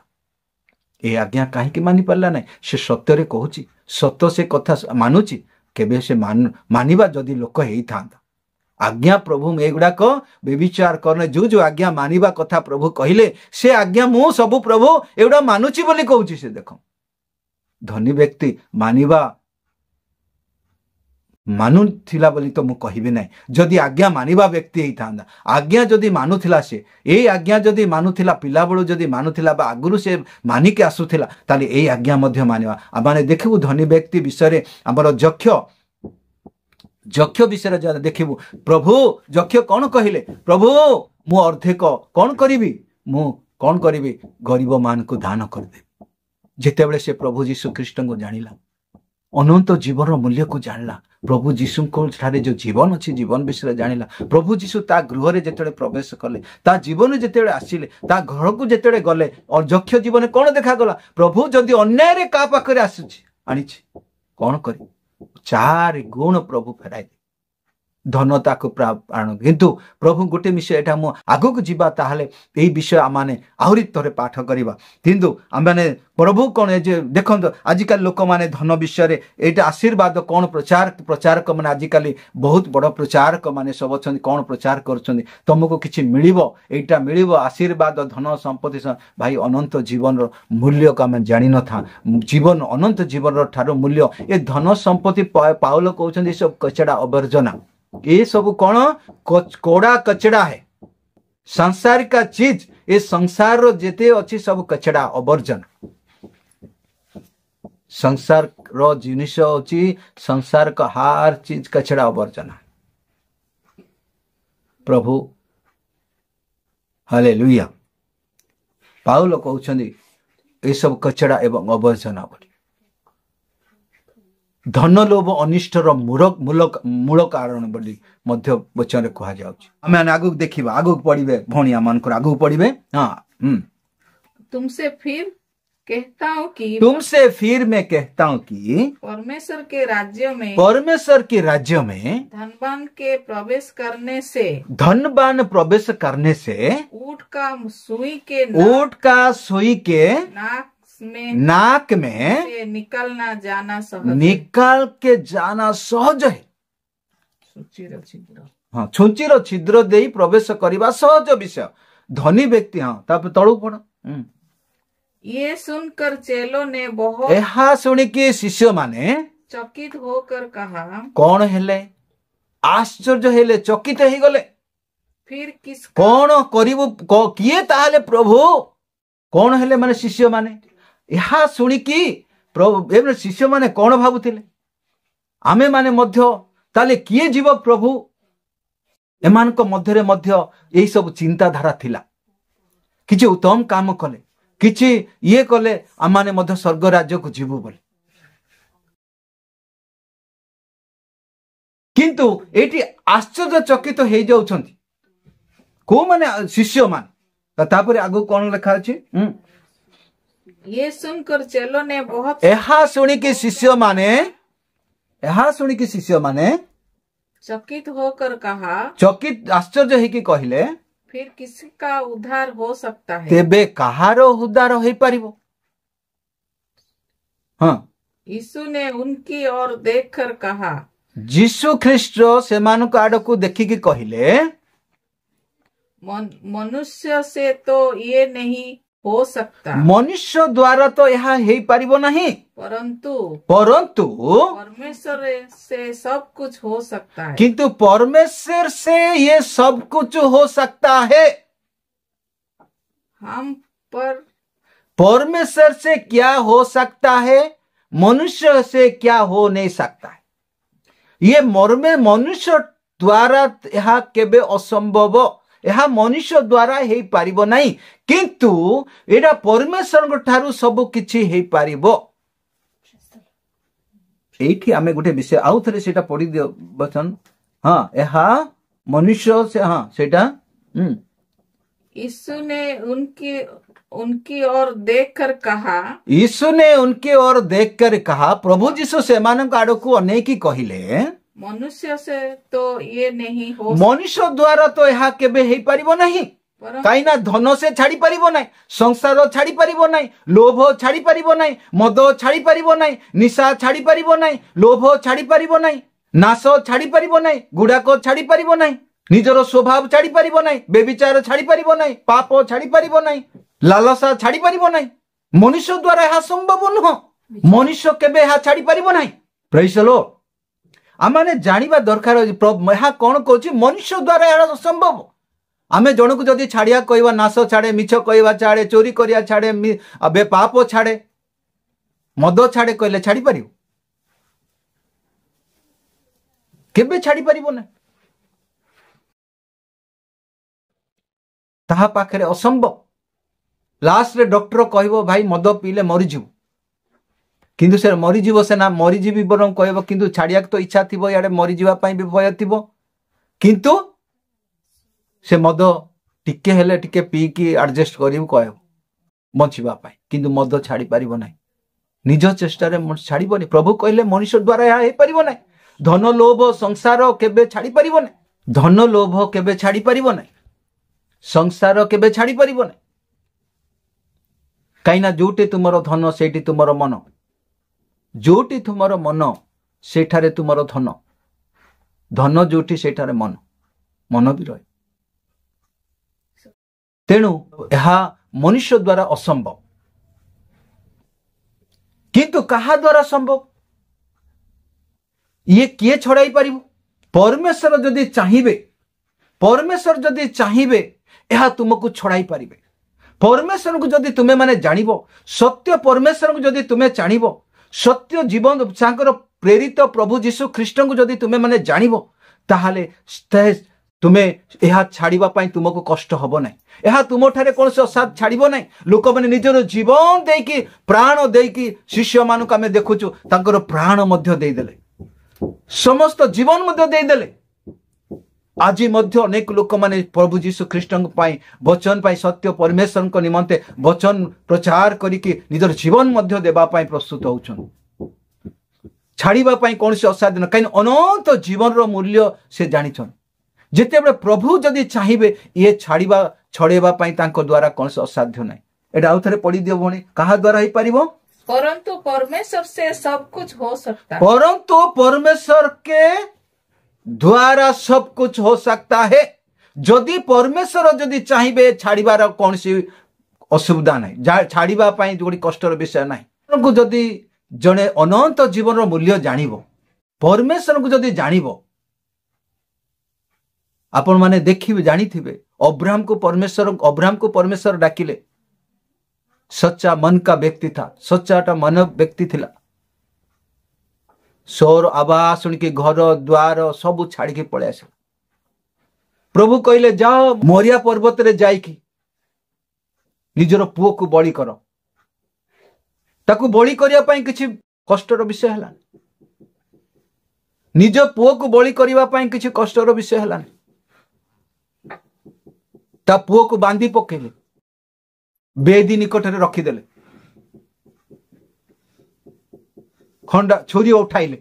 ए आज्ञा काहे मानि पारला नहीं, से सत्य रे कहूची सत्य से कथा मानुची केबे से मानिबा जदि लोक हेई था। आज्ञा प्रभु एगुड़ाक बेविचार करने जो आज्ञा मानिबा कथा प्रभु कहले से आज्ञा मु सब प्रभु एगुड़ा मानुची बोली कहूची। से देख धनी व्यक्ति मानिबा मानुथिला बोली तो मु कहिबे नै, जदि आज्ञा मानिबा व्यक्ति हेई थांदा, आज्ञा जदि मानुथिला से ए आज्ञा जदि मानुथिला पिला बेलू जदि मानुथिला बा आगुरु से मानिके आसुथिला ताले ए आज्ञा मध्य मानिबा। आमाने देखिबु धनी व्यक्ति विषय हमर जक्ष विषय देखिबु प्रभु जक्ष कौन कहले, प्रभु मु अर्धेक कौन करिबी, मु कौन करिबी गरीब मान को दान कर दे। जेतेबेले से प्रभु यीशु ख्रीष्ट को जानिला, अनंत जीवन मूल्य को जानला, प्रभु जीशु को जो जीवन अच्छी जीवन विषय जानिला, प्रभु जीशु ता गृह रे जेतेबेले प्रवेश कले, ता जीवन जेतेबेले आसिले, ता घर को जेतेबेले गले और जक्ष जीवन कौन देखा गला, प्रभु जदि अन्याय रे का पाखरे आसुची आनिछि कौन करी 4 गुण प्रभु फेराई दे धनता को प्राण। किंतु प्रभु गोटे विषय एटा मु आगु को जीवा ताहले एई विषय आमाने आहुरी तरे पाठ करिबा। किंतु आमाने प्रभु कौन जे देखंत आजिकल लोक माने धन विषय रे एटा आशीर्वाद कौन प्रचारक माने आजिकल बहुत बड़ प्रचारक माने सब अछन कौन प्रचार करछन तुमको किछि मिलिबो, एटा मिलिबो आशीर्वाद धन संपत्ति भाई अनंत जीवन रो मूल्य को आमे जानि न था। जीवन अनंत जीवन रो ठारो मूल्य ए धन संपत्ति पाउल कहउछन ए सब कचड़ा अवर्जना, ये सब कौन कोड़ा कचड़ा है, सांसारिक चीज ये संसार रो जेते अच्छी सब कचड़ा अवर्जन। संसार रो जिनिस अच्छी संसार का हर चीज कचड़ा अवर्जन। प्रभु हालेलुया पाउल कहउछंदी ये सब कचड़ा एवं अवर्जना बोली। धन लोभ अनिष्टर मूल कारण बोली मध्य वचन कहा जाउछि। आमे आगु देखिबा, आगु पढ़िबे भणिया मानकर आगु पढ़िबे। हां तुमसे फिर मैं कहता हूं कि परमेश्वर के राज्य में धनवान प्रवेश करने से ऊंट का सुई के नाक में निकल के जाना सहज है। हाँ छुंचीर छिद्र दे प्रवेश करवा सहज विषय। धनी व्यक्ति हाँ तलू पड़ ये सुनकर चेलों ने बहुत ଏହା ଶୁଣିକି ଶିଷ୍ୟମାନେ चकित होकर कहा, କଣ ହେଲେ? ଆଶ୍ଚର୍ଯ୍ୟ ହେଲେ, ଚକିତ ହେଇଗଲେ। फिर किस କଣ କରିବୁ? କିଏ ତାହେଲେ ପ୍ରଭୁ? କଣ ହେଲେ ମାନେ ଶିଷ୍ୟମାନେ ଏହା ଶୁଣିକି ପ୍ରଭୁ ଶିଷ୍ୟମାନେ କଣ ଭାବୁଥିଲେ? ଆମେ ମାନେ ମଧ୍ୟ ତାହେଲେ କିଏ ଯିବ ପ୍ରଭୁ? ଏମାନଙ୍କ ମଧ୍ୟରେ ମଧ୍ୟ ଏଇ ସବୁ ଚିନ୍ତାଧାରା ଥିଲା। କିଛି ଉତ୍ତମ କାମ କଲେ, କିଛି ଇଏ କଲେ ଆମମାନେ ମଧ୍ୟ ସ୍ୱର୍ଗ ରାଜ୍ୟକୁ ଯିବୁ ବୋଲି। କିନ୍ତୁ ଏଇଠି ଆଶ୍ଚର୍ଯ୍ୟଚକିତ ହେଇଯାଉଛନ୍ତି କୋଉମାନେ? ଶିଷ୍ୟମାନେ। ତାପରେ ଆଗକୁ କଣ ଲେଖା ଅଛି? ये सुनकर चेलों ने बहुत ଏହା ଶୁଣିକି ଶିଷ୍ୟମାନେ चकित होकर कहा, ଚକିତ ଆଶ୍ଚର୍ଯ୍ୟ ହେଇକି କହିଲେ, फिर किसका उद्धार हो सकता है? ତେବେ କାହାର ଉଦ୍ଧାର ହେଇପାରିବ? ହଁ, यीशु ने उनकी ओर देखकर कहा, ଯୀଶୁ ଖ୍ରୀଷ୍ଟ ସେମାନଙ୍କ ଆଡକୁ ଦେଖିକି କହିଲେ, मनुष्य से तो ये नहीं हो सकता, ମନୁଷ୍ୟ ଦ୍ୱାରା ତ ଏହା ହେଇପାରିବ ନାହିଁ, परंतु ପରନ୍ତୁ परमेश्वर से सब कुछ हो सकता है। किंतु परमेश्वर से ये सब कुछ हो सकता है। हम पर परमेश्वर से क्या हो सकता है? मनुष्य से क्या हो नहीं सकता है। ये मनुष्य द्वारा यह केबे असंभव, यह मनुष्य द्वारा हे पारिबो नहीं, किंतु एटा परमेश्वर ठारू सब किछि हे पारिबो। एठी आमे गोटे विषय आउ थरे सेटा पढि दियो वचन। हां, यह मनुष्य से, हां सेटा यीशु ने उनकी ओर देखकर कहा, यीशु ने उनके ओर देखकर कहा, प्रभु जीसु सेमानक आडकु अनेकी कहिले, मनुष्य से तो ये नहीं हो, मनुष्य द्वारा तो यह केबे हे पारिबो नहीं। काईना धन से छाड़ी पारिबो नहीं, संसार छाड़ी पारिबो नहीं, लोभ छाड़ी पारिबो नहीं, मद छाड़ी पारिबो नहीं, निशा छाड़ी पारिबो नहीं, लोभ छाड़ी पारिबो नहीं, नाश छाड़ी पारिबो नहीं, गुड़ाक छाड़ी पारिबो नहीं, निजर स्वभाव छाड़ी पारिबो नहीं, बेविचार छाड़ी पारिबो नहीं, पाप छाड़ी पारिबो नहीं, लालसा छाड़ी पारिबो नहीं। मनुष्य द्वारा यह संभव नुह। मनुष्य केबे यह छाड़ी पारिबो नहीं। Praise the Lord. आमाने जानिबा दरकार यह कौन कहूँ? मनुष्य द्वारा यह असंभव। आमे जनक जदि छाड़िया कहवा, नाश छाड़े, मिछ कहवा छाड़े, चोरी करिया छाड़े, पाप छाड़े, मद छाड़े कहले छाड़ी पारिबो? केबे छाड़ी पारिबो ना। ताहा पाखरे असंभव। लास्ट रे डॉक्टर कहबो भाई मद पीले मरीजिबो, किंतु से मरीजिबो से ना मरीजिबी बरं कहबो, किंतु छाड़िया तो इच्छा थिबो, याडे मरीजिबा पई भी भय थिबो, किंतु से मद टिके हेले टिके पी की एडजस्ट करिबो कहबो बचिबा पई, किंतु मद छाड़ी पारिबो नाही। निज चेष्टा रे छाड़िबो नहीं। प्रभु कहले मनुष्य द्वारा या हे पारिबो नाही। धन लोभ संसार केबे छाड़ी पारिबो नाही। धन लोभ केबे छाड़ी पारिबो नाही, संसार केबे छाड़ी पारिबो नाही। काईना जोटे तुमरो धन सेठी तुमरो मन, जोटी तुमरो मन सेठारे तुमरो धन, धन जोटी सेठारे मन, मन भी रहे। तेणु यह मनुष्य द्वारा असंभव, किंतु कहा द्वारा संभव? ये किए छड़ाई पारिबो? परमेश्वर जदि चाहिबे, परमेश्वर जदि चाहिबे यह तुमको छड़ाई पारिबे। परमेश्वर को जदि तुमे माने जानिबो, सत्य परमेश्वर को जदि तुमे जानिबो, सत्य जीवन सांकर प्रेरित प्रभु जीशु ख्रीष्ट को जदि तुमे माने जानिबो, ताहाले तुमे यह छाड़िबा पई तुमको कष्ट हबो नाही। यह तुम ठारे कौन से असाध छाड़िबो नाही। लोक माने निजर जीवन देकी प्राण देकी शिष्य मानक आमे देखुचु तांकर प्राण मध्य देई देले, समस्त जीवन मध्य देई देले। आज मध्य अनेक लोक माने प्रभु जीशु ख्रीष्ट पाई वचन पाई सत्य परमेश्वर को निमंते वचन प्रचार करिके निजर जीवन मध्य देबा पाई प्रस्तुत होउछन। छाड़िबा पाई कौन से असाध्य न, काइन अनंत जीवन रो मूल्य से जानिछन। जेतेबे प्रभु जदि चाहिबे ये छाड़िबा छड़ेबा पाई तांको द्वारा कौन से असाध्य नाही। एटा आउ थरे पढि दियो भणी, कहा द्वारा ही पारिबो? परंतु परमेश्वर से सब कुछ हो सकता है। परंतु परमेश्वर के द्वारा सब कुछ हो सकता है। जदि परमेश्वर जदि चाहिए छाड़बार कौन सी असुविधा नहीं छाड़िबा पई गोटे कष्टर विषय नहीं को जदि जड़े अनंत जीवन मूल्य जानिबो परमेश्वर को जदि जानिबो आपण माने देखिबे जानिथिबे अब्राहम को परमेश्वर डाकिले सच्चा मन का व्यक्ति था सच्चाटा मन व्यक्ति थिला शोर आवाज सुन के घर द्वार सब छाड़ के पड़े आस प्रभु कहले जाओ मोरिया पर्वत रे जाइकी निजर पुओ को बलि कर ताकू बलि करिया पई किछि कष्टर विषय हला निज पुओ को बलि करिवा पई किछि कष्टर विषय हला ता पुओ को बांधी पकेले बेदी निकट रे रखिदेले खंडा छुरी उठाइले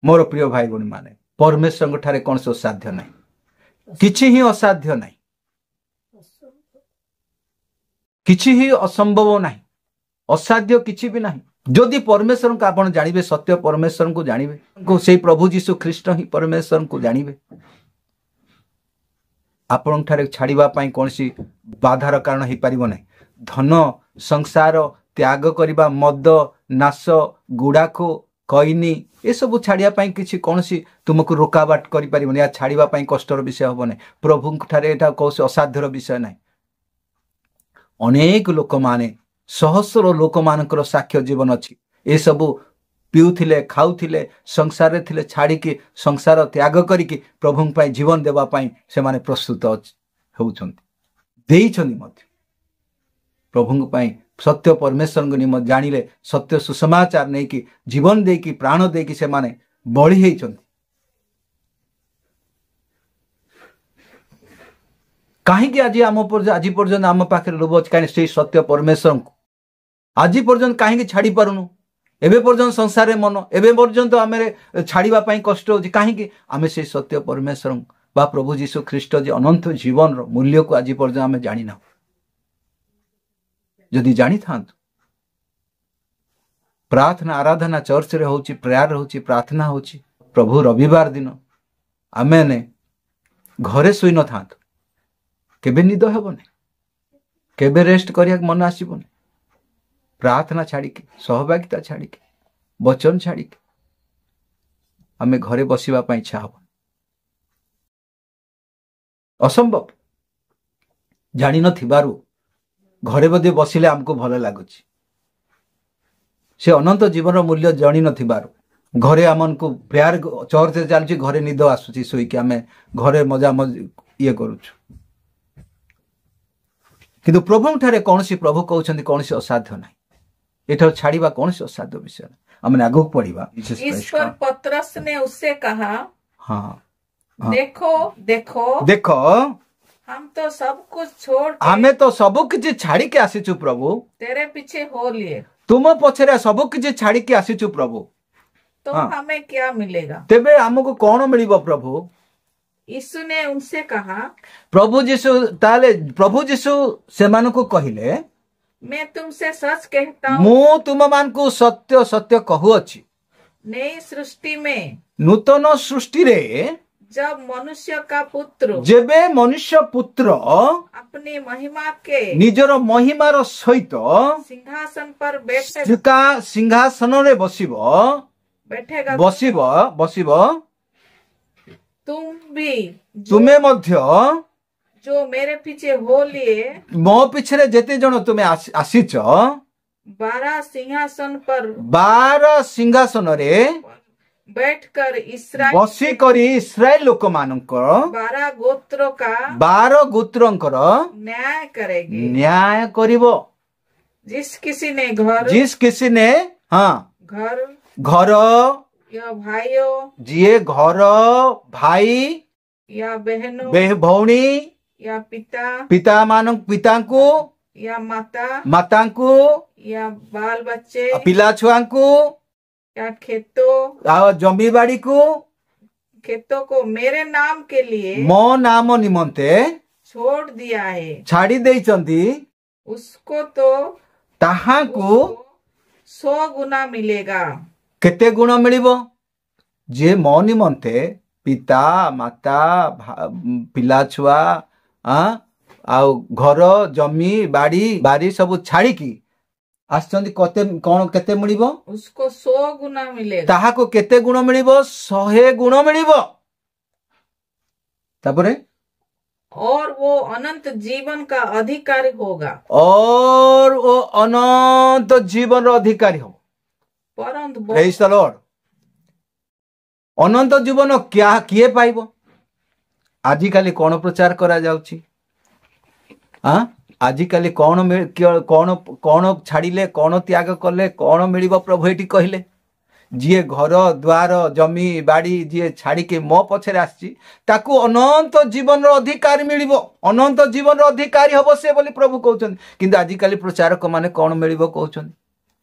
मोर प्रिय भाई भौणी माने परमेश्वर ठारे कौन से असाध्य नहीं किछि ही असाध्य नहीं किछि ही असंभव नहीं असाध्य किछि भी नहीं जदि परमेश्वर को आपण जानिबे सत्य परमेश्वर को जानिबे से प्रभु यीशु ख्रीष्ट ही परमेश्वर को जानिबे आपण ठारे छाड़िबा पई कोनसी बाधार कारण ही परिबो नहीं धन संसार त्याग करिबा मद नाश गुड़ाखो कईनी ये सब छाड़िया पई किछि कोनसी तुमको रोकाबाट करि परिबो या छाड़िबा पई कष्टर विषय होबो नहीं प्रभु ठारे एटा कोनसी असाध्यर विषय नहीं अनेक लोक माने सहस्र लोक मानकर साक्ष्य जीवन अछि ए सब पिउथिले खाउथिले संसार थिले छाड़ी के संसार त्याग करिके प्रभु पई जीवन देबा पई से माने प्रस्तुत होउछन्ति देइछन्ति मध्य प्रभु पई सत्य परमेश्वर को निम जानिले सत्य सुसमाचार नहीं कि जीवन दे कि प्राण दे कि से माने बळी हेइछन्ति काहे कि आज पर्यंत आम पाखे लोभ अछि काहे से सत्य परमेश्वर को आज पर्यंत काहे छाड़ी पारुनु एबे पर्यंत संसार मन एबे पर्यंत आम छाड़िबा पई कष्ट होछि काहे कि आमे से सत्य परमेश्वर बा प्रभु यीशु ख्रीष्ट जे अनंत जीवन रो मूल्य को आज पर्यंत आमे जानि ना जदि जानी था प्रार्थना आराधना चर्च रे होछि प्रेयर होछि प्रार्थना होछि प्रभु रविवार दिन आमे ने घरे सुई न था केबे निद हेबोनी केबे रेस्ट करिया मन आसीबोनी प्रार्थना छाड़ी के सहभागिता छाड़ी के वचन छाड़ी के आमे घरे बसिबा पई इच्छा हो असंभव जानी न थिबारु घरे बदे बसिले हमको भल लागुछि से अनंत जीवन मूल्य जानी न थिबारु घरे आमन को प्रेयर चर्च रे चलछि घरे निद आसुछि सोई के आमे घरे मजा ये करूछु किंतु प्रभु ठारे कौनसी प्रभु कहउछन्ति कौनसी असाध्य नाही एठर छाड़ीबा कौनसी असाध्य विषय हमने आगो पढ़ीबा इस पर पतरस ने उससे कहा हाँ देखो देखो देखो हम तो सब कुछ छोड़ हमें तो सब किछि छाड़ी के आसीछु प्रभु तेरे पीछे हो लिए तुम पछरे सब किछि छाड़ी के आसीछु प्रभु तो हमें क्या मिलेगा तेबे हमको कौन मिलिबो प्रभु यीशु ने उनसे कहा प्रभु यीशु सेमान को कहिले मैं तुमसे सच कहता हूँ मु तुम मान को सत्य सत्य कहू अछि नई सृष्टि में नूतन सृष्टि रे जब मनुष्य का पुत्र जेबे मनुष्य पुत्र अपनी महिमा के निजर महिमार सहित सिंहासन पर सिंहासन रे बैठेगा बसिब तुम भी तुम्हें मध्य जो मेरे पीछे हो लिए मो पिछरे जेते जन तुम्हें आसीच 12 सिंहासन रे बैठकर इस्राएल बसी करी इस्राएल लोक मानकर 12 गोत्रंकर न्याय करेगी न्याय करिवो जिस किसी ने घर या भाइयों जिए घर भाई या बहनों भौणी या पिता को या माता को या बाल बच्चे पिला छुआ को या खेतों जमी बाड़ी को मेरे नाम के लिए मो नाम निमंते छोड़ दिया है छाड़ी देइचंती उसको तो ताहा को 100 गुना मिलेगा केते गुण मिलिबो जे मो निमंते पिता माता पिला छुआ आउ घर जमी बाड़ी बारी सब छाड़ी की आसचंदी कते कौन केते मिलिबो उसको 100 गुना मिलेगा ताहा को केते गुण मिलिबो 100 गुण मिलिबो तापरे और वो अनंत जीवन का अधिकारी होगा और वो अनंत जीवन रो अधिकारी हो परंतु प्रेज द लॉर्ड अनंत जीवन क्या किए पाइबो आजि काली कोन प्रचार करा जाउची आजिकाली कौन कौन कौन छाड़िले कौन त्याग कले कौन मिलिबो प्रभु एटी कहले जी घर द्वार जमी बाड़ी जी छाड़ी के मो पछरे आसी ताकू अनंत जीवन रो अधिकार मिलिबो अनंत जीवन रो अधिकारी हबो से बोली प्रभु कहउछन किंतु आजिकाली प्रचारक माने कौन मिलिबो कहउछन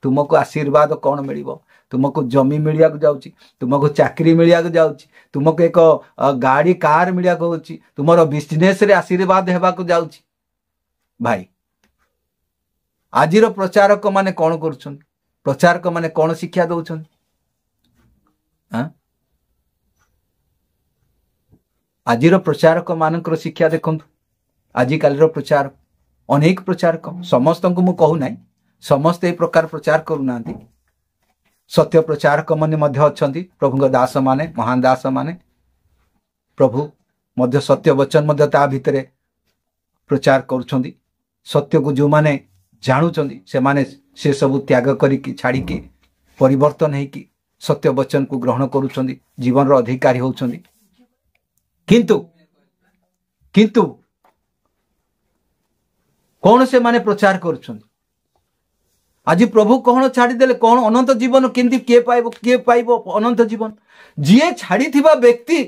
तुमको आशीर्वाद कौन मिलिबो तुमको जमी मिलिया जाउची तुमको चाकरी मिलिया जाउची तुमको एक गाड़ी कार मिलिया होची तुमरो बिजनेस रे आशीर्वाद हेबा को जाउची भाई आजिर प्रचारक माने कौन करुछन प्रचारक माने कौन शिक्षा दउछन आजिर प्रचारक मानकर शिक्षा देखंतु आजिकालीर प्रचारक अनेक प्रचारक समस्त को मु कहू नाही समस्त ए प्रकार प्रचार करू नांती सत्य प्रचारक माने मध्य अछंती प्रभुଙ୍କ दास माने महान दास माने प्रभु मध्य सत्य वचन मध्य ता भितरे प्रचार करुछंती सत्य को जो माने जानुचंदी से माने से सब त्याग करिकी छाड़ी की परिवर्तन है कि सत्य वचन को ग्रहण करुछंदी जीवन रो अधिकारी होउछंदी किंतु किंतु कौन से माने प्रचार करुछंदी आज प्रभु कौन छाड़ी देले कौन अनंत जीवन केमती किए पाइबो अनंत जीवन जिए छाड़ी थिबा व्यक्ति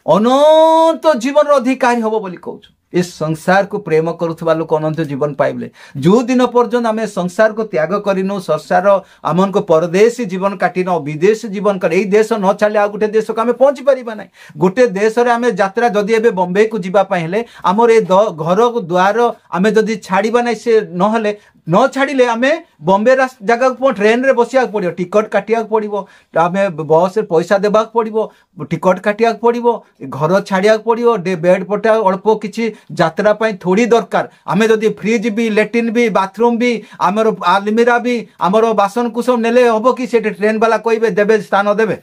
अनंत जीवन रो अधिकारी होबो बोली कहउछ इस संसार को प्रेम करुवा लोक अनंत जीवन पाइबले जो दिन पर्यंत आम संसार को त्याग करिनु संसार आमन को परदेशी जीवन काटिन विदेश जीवन कर यही देश न चले आ गोटे देश को आम पहुंची पारिबा नै गोटे देश रे आम यात्रा जदि एबे बॉम्बे को जीवा हेले आमर ए घर द्वार आम जदि छाड़िबा नै से नहले न छाड़िले आम बॉम्बे जगह को ट्रेन रे बसिया पड़ो टिकट काटिया पड़ो आम बस रे पैसा देबा पड़ो टिकट काटिया पड़ो घर छाड़िया पड़ो बेड पटा अल्प किछि यात्रा पाई थोड़ी दरकार आम जदि फ्रिज भी लैट्रिन भी बाथरूम भी आमर आलमीरा भी आमर बासन कुसन नेले हम कि ट्रेन वाला कहबे देबे स्थान देबे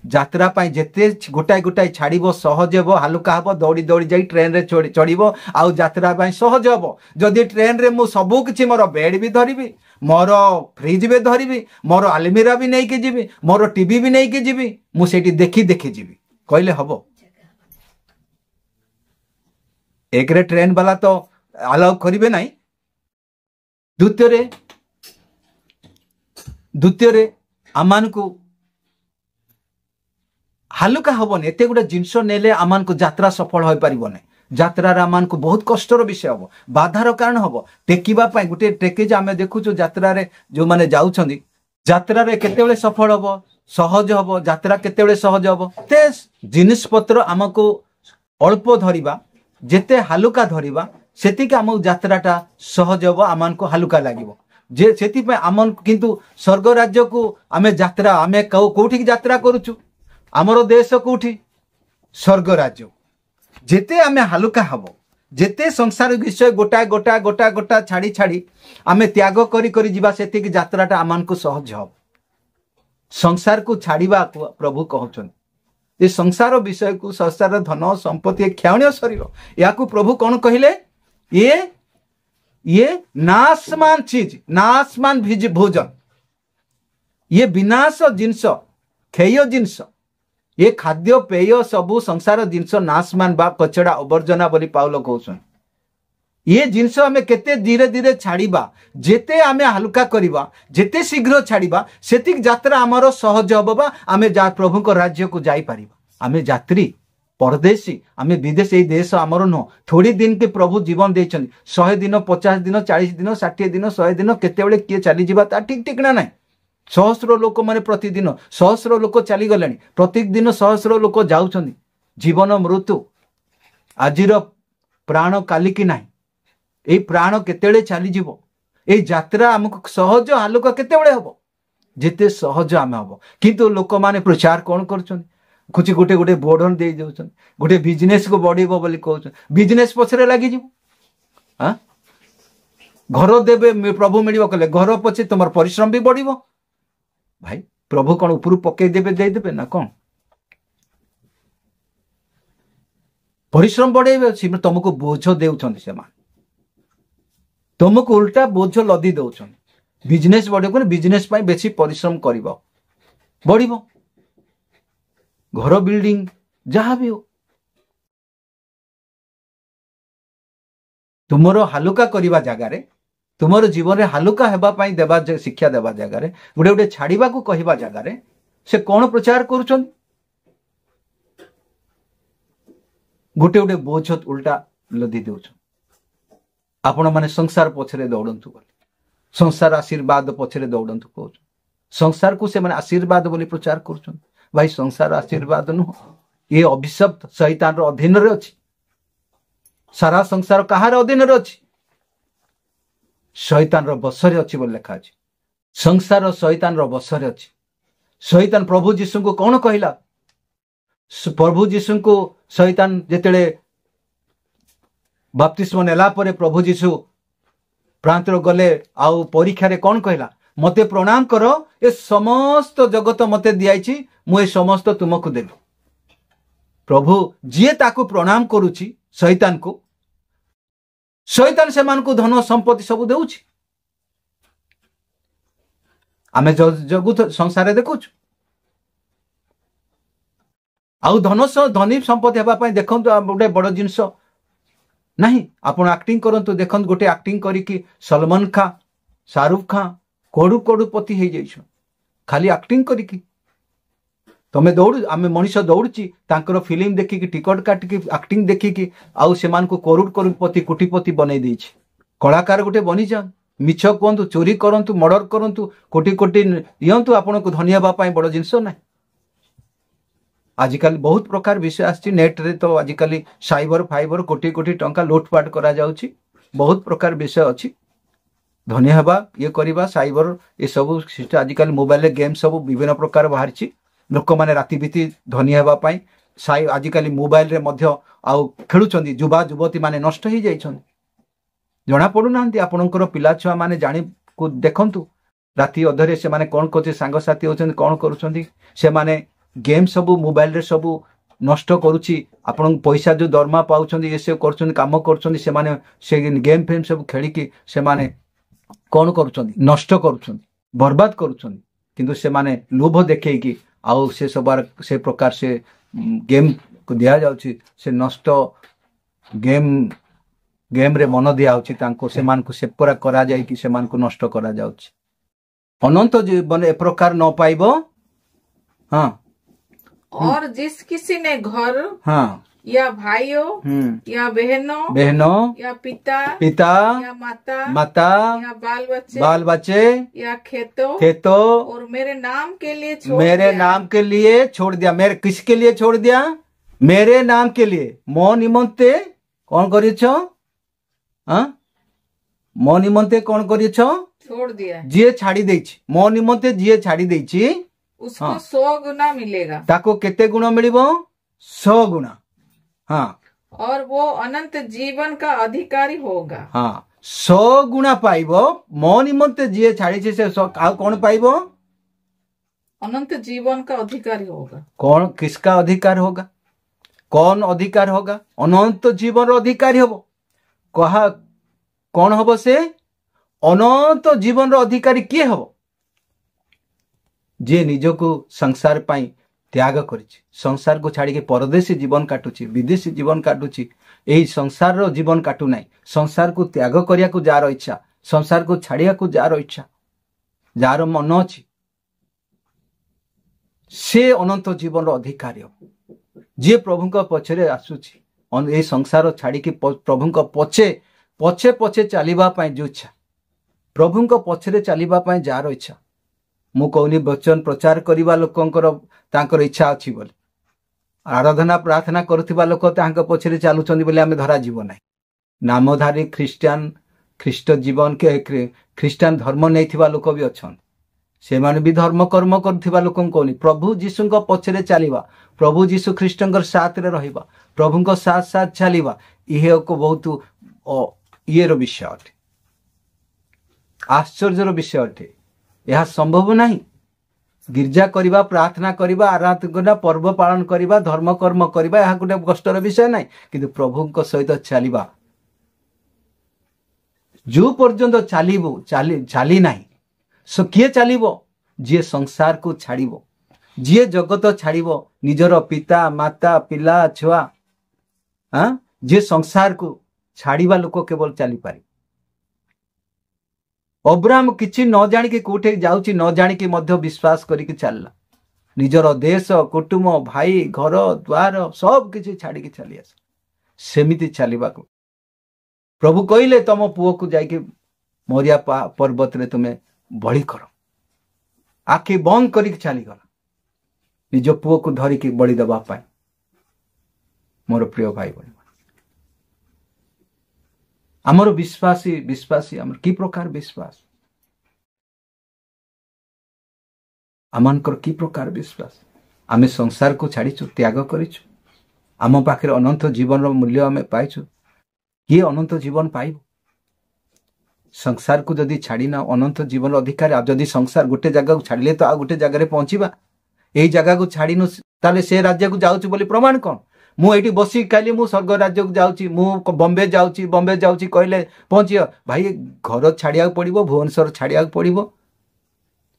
यात्रा पाई जेते गोटाए गोटाए छाड़िबो सहज हेबो हालुका हेबो दौड़ी दौड़ी जाई ट्रेन रे चढ़िबो आउ यात्रा पाई सहज हेबो जदि ट्रेन रे मु सबु किछि मोर बेड भी धरिबी मोर फ्रिज भी धरिबी मोर आलमीरा भी नहीं के जीवी मोर टीवी भी नहीं के जीवी मु सेठी देखी देखी जीवी कहले हबो एक रे ट्रेन वाला तो अलाउ करिवे नाही द्वितीय रे आमान को हालुका हबन एते गुडा जिंस नेले आमान को यात्रा सफल होई परिबो नै यात्रा रे आमान को बहुत कष्टर विषय हबो बाधार कारण हबो टेकिबा पाई गुटे टेकेज आमे देखुचो यात्रा रे जो माने जाउछंदी यात्रा रे केते बेले सफल हबो सहज हबो यात्रा केते बेले सहज हबो ते जिनिस पत्र आमको अल्प धरिबा जेते हालुका धरिबा सेतिके आम यात्राटा सहज हबो आमान को हालुका लागिबो जे सेति पे आमन किंतु स्वर्ग राज्य को आमे यात्रा आमे कोठी यात्रा करूछु आमर देश कोठी स्वर्ग राज्य जेते आमे हालुका हबो जेते संसार विषय गोटा गोटा गोटा गोटा छाड़ी छाड़ी आमे त्याग करी करी जीवा सेतिके यात्राटा आमान को सहज हबो संसार को छाड़ीबा प्रभु कहउछन ये संसार विषय को संसार धन संपत्ति क्षणीय शरीर या प्रभु कौन कहले ये नाशमान चीज नाशमान भोजन ये विनाश जिनस क्षय जिनस ये खाद्य पेय सबु संसार जिनस नाशमान बा कचड़ा अवर्जना बोली पाउल कहउछन ये जिनस आमे केते धीरे धीरे छाड़ीबा जेते आमे हल्का करिबा जेते शीघ्र छाड़ीबा सेतिक यात्रा आमर सहज हबा आमे प्रभु को राज्य को जाई पारिबा आमे यात्री परदेशी आमे विदेश ए देश आमर न थोड़ी दिन के प्रभु जीवन देछन 100 दिन 50 दिन 40 दिन 60 दिन 100 दिन केते बेले के चली जीवा ता ठीक ठीक ना नै सहस्र लोक माने प्रतिदिन सहस्र लोक चली गलेनी प्रतिदिन सहस्र लोक जाउछन जीवन मृत्यु आजिर प्राण काली की नाही ए प्राण केतेबेले चली जीवो ए यात्रा हमको सहज हालुका केतेबेले हबो जेते सहज आमे हबो किंतु लोक माने प्रचार कोन करछन कुछ गोटे गोटे बोर्डन दे जाउछन गोटे बिजनेस को बढ़िबो बोली कहउछन बिजनेस पछरे लागि जिवो हां घर देबे प्रभु मिलिबो कहले घर पछे तुमर परिश्रम भी बढ़िबो भाई प्रभु कोन ऊपर पके देबे दे देबे ना कोन परिश्रम बढ़ेबे सी तुमको बोझ देउछन से मान तुमको उल्टा बोझ लदी दउछन बिजनेस बढ़िबो ने बिजनेस पई बेसी परिश्रम करिवो बढ़िबो घर बिल्डिंग जहाँ भी हो तुमरो हालुका करिबा जगारे तुमरो जीवन रे हालुका हेबा पई देबा शिक्षा देबा जगारे गुडे गुडे छाड़ीबा को कहिबा जगारे से कोन प्रचार करूछन गुटे गुटे बोझ उल्टा लदी देउछन आपण माने संसार पछरे दौड़ंतु बोली संसार आशीर्वाद पछरे दौड़ंतु कहउछ संसार को से माने आशीर्वाद बोली प्रचार करूछन भाई संसार आशीर्वाद नुह ये अभिशप्त शैतान रो अधीन रे अछि सारा संसार कहार अधीन रे अछि शैतान रो बसरे अछि बोल लिखा अछि संसार शैतान रो बसरे अछि शैतान प्रभु यीशु को कोन कहिला प्रभु यीशु को शैतान जेतेले बपतिस्मा नेला परे प्रभु यीशु प्रांतर गले आउ परीक्षा रे कोन कहिला मते प्रणाम करो ए समस्त जगत मते दियाइछि मु ए समस्त तुमको देबी प्रभु जिए ताकू प्रणाम करूछि शैतान से मान को धन संपत्ति सब देउछि आमे जगु संसार देखुछु आउ धनी संपत्ति हेबा पई देखंतु गोटे बड़ जिंस नहीं आपण एक्टिंग करंतु देखंतु गोटे एक्टिंग करी कि सलमान खान शाहरुख खान कोड़ुपति हो जाइछन खाली एक्टिंग करी कि तमे दौड़ आमे मनीष दौड़ची तांकर फिल्म देखी कि टिकट काटिकी एक्टिंग देखी कि आउ सेमान को करोड़पति कोटिपति बनै दैछि कलाकार गोटे बनी जान मिछ कहंतु चोरी करंतु मर्डर करंतु कोटी कोटी यंतु आपण को धनी हेबा पई बड़ जिंस नै आजिकल बहुत प्रकार विषय आछि नेट रे तो आजिकल साइबर फाइबर कोटी कोटी टंका लूटपाट करा जाउछि बहुत प्रकार विषय अछि धनी हेबा ये करबा साइबर ये सब सिस्टम आजिकल मोबाइल गेम सब विभिन्न प्रकार बाहरछि लोक माने राति बीती धनी हेबा पई साइ आजिकल मोबाइल रे मध्य आउ खेलुचंदी युवा युवती माने नष्ट ही जाइछन जना पडु नांती आपनकर पिला छुआ माने जानि को देखंतु राति अधरे से माने कोन कोचे सांग साथी होचन कोन करूचंदी से माने गेम सब मोबाइल रे सब नष्ट करूची आपण पैसा जो दरमा पाउचंदी ये से करचंदी काम करचंदी से माने से गेम फेम सब खेली कि से माने कोन करूचंदी नष्ट करूचंदी बर्बाद करूचंदी किंतु से माने लोभ देखे कि आउ से सबार से प्रकार से गेम को दिया जाउची से नष्ट गेम रे मन दिया होची तांको से मान को सेपरा करा जाय कि से मान को नष्ट करा जाउची अनंत जीवन ए प्रकार न पाइबो हां और जिस किसी ने घर हाँ या भाइयों या बहनों या पिता या माता या बाल बच्चे या खेतों और मेरे नाम के लिए छोड़ दिया मेरे किसके लिए छोड़ दिया मेरे नाम के लिए मो निमंते कौन करिछ मो निमंते कौन करिछ छोड़ दिया जिए छाड़ी देछि मो निमंते जिए छाड़ी देछि उसको 100 गुना मिलेगा ताको केते गुण मिलिबो 100 गुना हाँ और वो अनंत जीवन का अधिकारी होगा हाँ 100 गुना पाइबो मो निमंते जिए छाड़ी से आउ कौन पाइबो अनंत जीवन का अधिकारी होगा कौन किसका अधिकार होगा कौन अधिकार होगा अनंत जीवन अधिकारी होबो कहा कौन होबो से अनंत जीवन अधिकारी किए होबो जे निजको संसार पाई त्याग करिछि संसार को छाड़ी के परदेशी जीवन काटुछि विदेशी जीवन काटुछि एही संसार रो जीवन काटु नाही संसार को त्याग करिया को जार इच्छा संसार को छाड़िया को जार इच्छा जार मन अछि से अनंत जीवन रो अधिकारी जे प्रभु को पछरे आसुछि ए संसार छाड़ी के प्रभु को पछे पछे पछे चलीबा पाई जो इच्छा प्रभु को पछरे चलीबा पाई जार इच्छा मु कहनी वचन प्रचार करिबा लोकंकर तांकर इच्छा अछि बोले आराधना प्रार्थना करथिबा लोक तांका पछरे चालुचंदी बोले आमे धरा जीव नाही नामधारी ख्रिस्टियन ख्रिस्ट जीवन के ख्रिस्टियन धर्म नैथिबा लोक भी अछन से माने भी धर्म कर्म करथिबा लोकन कहनी प्रभु जीशु पछरे चलिबा प्रभु जीशु ख्रीष्टंकर साथ रे रहिबा प्रभु को साथ साथ चलिबा इहे को बहुत इएर विषय अटे आश्चर्यर विषय अटे यह संभव नहीं गिरजा करिबा प्रार्थना करिबा आराधना पर्व पालन करिबा धर्म कर्म करिबा यह गोटे कष्टर विषय नहीं किंतु प्रभु को सहित चलिबा जो पर्यंत चलिबो चली नहीं सो किए चलिबो जे संसार को छाड़िबो जे जगत छाड़िबो निजर पिता माता पिला छुआ हाँ जे संसार को छाड़िबा लोक केवल चली पारे अब्राहम किछि न जानि के कोठे जाउची न जानि के मध्य विश्वास करिके चलला निजर देश कुटुंब भाई घर द्वार सब किछि छाड़ी के चली आस सेमिति चलिबा को प्रभु कहले तम पुओ को जाके मोरिया पर्वत रे तुमे बलि कर आखि बंद करिके चली गला निज पुओ को धरिके बलि दबा पाए मोर प्रिय भाई बहन आमर विश्वासी आमर की प्रकार विश्वास आमनकर की प्रकार विश्वास आमे संसार को छाड़ीचु त्याग करिचु आम पाखे अनंत जीवन मूल्य आमे पाइचु किए अनंत जीवन पाइब संसार को जदि छाड़ी ना अनंत जीवन अधिकार जदि संसार गोटे जगह को छाड़िले तो आ गोटे जगह पहुंचीबा एई जगह को छाड़ीनु ताले से राज्य को जाउछु बोली प्रमाण कोन मु एठी बसी काली मु स्वर्ग राज्य को जाउची मु बॉम्बे जाउची कहले पहुंचियो भाई घर छाड़िया पड़िबो भुवनेश्वर छाड़िया पड़िबो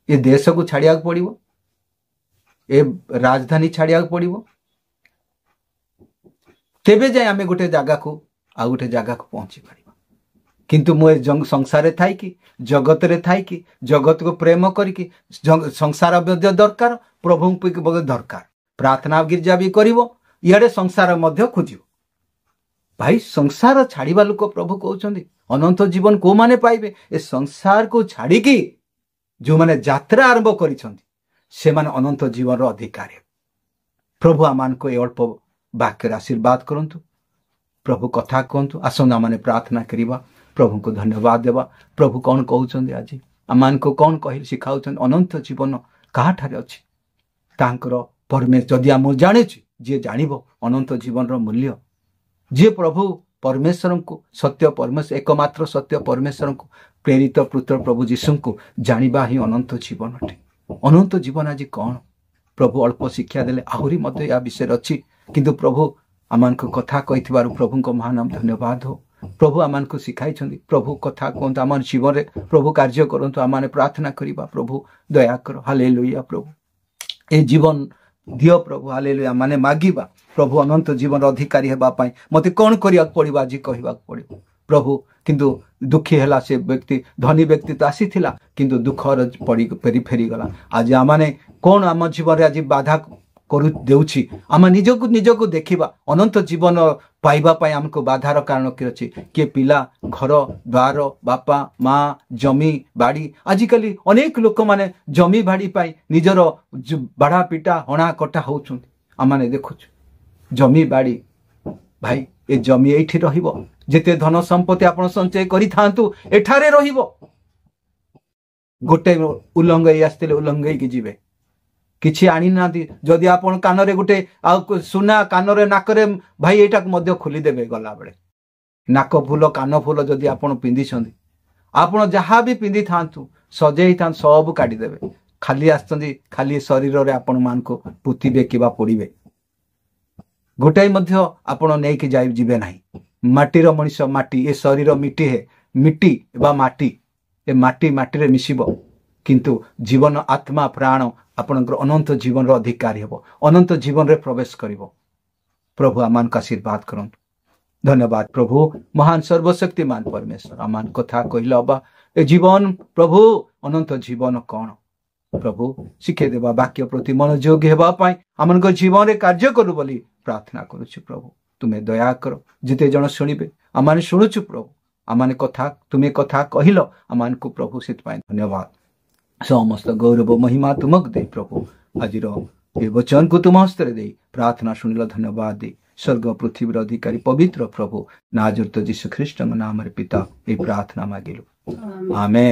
ए देश को छाड़िया पड़िबो ए राजधानी छाड़िया पड़िबो तेबे जाय आमे गोटे जगह को आ गोटे जगह को पहुंची पारिबा किंतु मु संसार रे थाई कि जगत रे थाई कि जगत को प्रेम करिकि संसार मध्य दरकार प्रभु को दरकार प्रार्थना गिरजा भी करिवो इे संसार मध्य खोज भाई संसार छाड़िबा लोक प्रभु कहउछंदी अनंत जीवन को माने पाइबे ए संसार को छाड़िकी जो माने यात्रा आरंभ करिसंदी से माने अनंत जीवन रो अधिकारी प्रभु आमान को ए अल्प वाक्य आशीर्वाद करंतु प्रभु कथा कहंतु आसना माने प्रार्थना करिबा प्रभु को धन्यवाद देबा प्रभु कौन कहउछंदी आज आमान को कौन कहि सिखाउछंदी अनंत जीवन काहा ठारे अछि तांकर परमेश्वर जदि हम जानिछु जे जानिबो अनंत जीवन रो मूल्य जे प्रभु परमेश्वर को सत्य परमेश्वर एकमात्र सत्य परमेश्वर को प्रेरित पुत्र प्रभु जीशु को जानिबा ही अनंत जीवन अटे अनंत जीवन आज कौन प्रभु अल्प शिक्षा देले आहुरी मध्य या विषय अछि किंतु प्रभु आमान को कथा कहिथिबारु प्रभु को महानाम धन्यवाद हो प्रभु आमान को सिखाई प्रभु कथा कहतु आम जीवन में प्रभु कार्य करतु आम प्रार्थना करवा प्रभु दया कर हालेलुया प्रभु ए जीवन दियो प्रभु हालेलुया माने मागिबा प्रभु अनंत जीवन अधिकारी हेबा पई मते कोन करिया पड़िबा आज कहबा पड़िबो प्रभु किंतु दुखी हला से व्यक्ति धनी व्यक्ति तो आसीथिला किंतु दुखर पड़ी फेरी गला आज आमाने कोन आम जीवन रे आज बाधा करू देउछि आम निजको देखिबा अनंत जीवन पाइबा पई हमको बाधार कारण कि अछि के पिला घर द्वार बापा माँ जमी बाड़ी आजिकली अनेक लोक माने जमी बाड़ी पाई निजर बाड़ा पिटा हणा कटा होउछुंती आमाने देखुछु जमी बाड़ी भाई ए जमी एठी रहिबो जेते धन संपत्ति आपण संचय करि थांतु एठारे रहिबो गोटे उल्लंघई आस्तिले उल्लंघई की जीवे किछि आनी नादी जदि आपण कानरे गुटे आ सुना कानरे नाकरे भाई एटा मध्य खोली देबे गला बेले नाक फूल कान फूल जदि आपण पिंदी छंदी आपण जहा भी पिंदी थांतु सजेई थां सब काटी देबे खाली आस्तंदी खाली शरीर रे आपण मान को पुतिबे किबा पड़िबे गोटाई मध्य आपण नै कि जाई जिबे नाही माटीर मनुष्य माटी ए शरीर मिट्टी है मिट्टी बा माटी ए माटी रे मिसिबो किंतु जीवन आत्मा प्राण आपणकर अनंत जीवन रो अधिकारी हेबो अनंत जीवन रे प्रवेश करिवो प्रभु आमान का आशीर्वाद करंतु धन्यवाद प्रभु महान सर्वशक्तिमान परमेश्वर आमान कथा कहिला बा ए जीवन प्रभु अनंत जीवन कोन प्रभु शिखे देबा वाक्य प्रति मनोयोग हेबा पई आमनकर जीवन रे कार्य करू बोली प्रार्थना करूछु प्रभु तुमे दया करो जिते जण सुनिबे आमाने सुनुछु प्रभु आमाने कथा तुमे कथा कहिलो आमान को प्रभु सित पई धन्यवाद समस्त गौरव महिमा तुमक दे प्रभु आज ये वचन को तुम हस्त दे प्रार्थना शुणिल धन्यवाद दे स्वर्ग पृथ्वी अधिकारी पवित्र प्रभु नाजरत जीशु ख्रीष्ट नाम पिता ये प्रार्थना मांगिलु आमेन।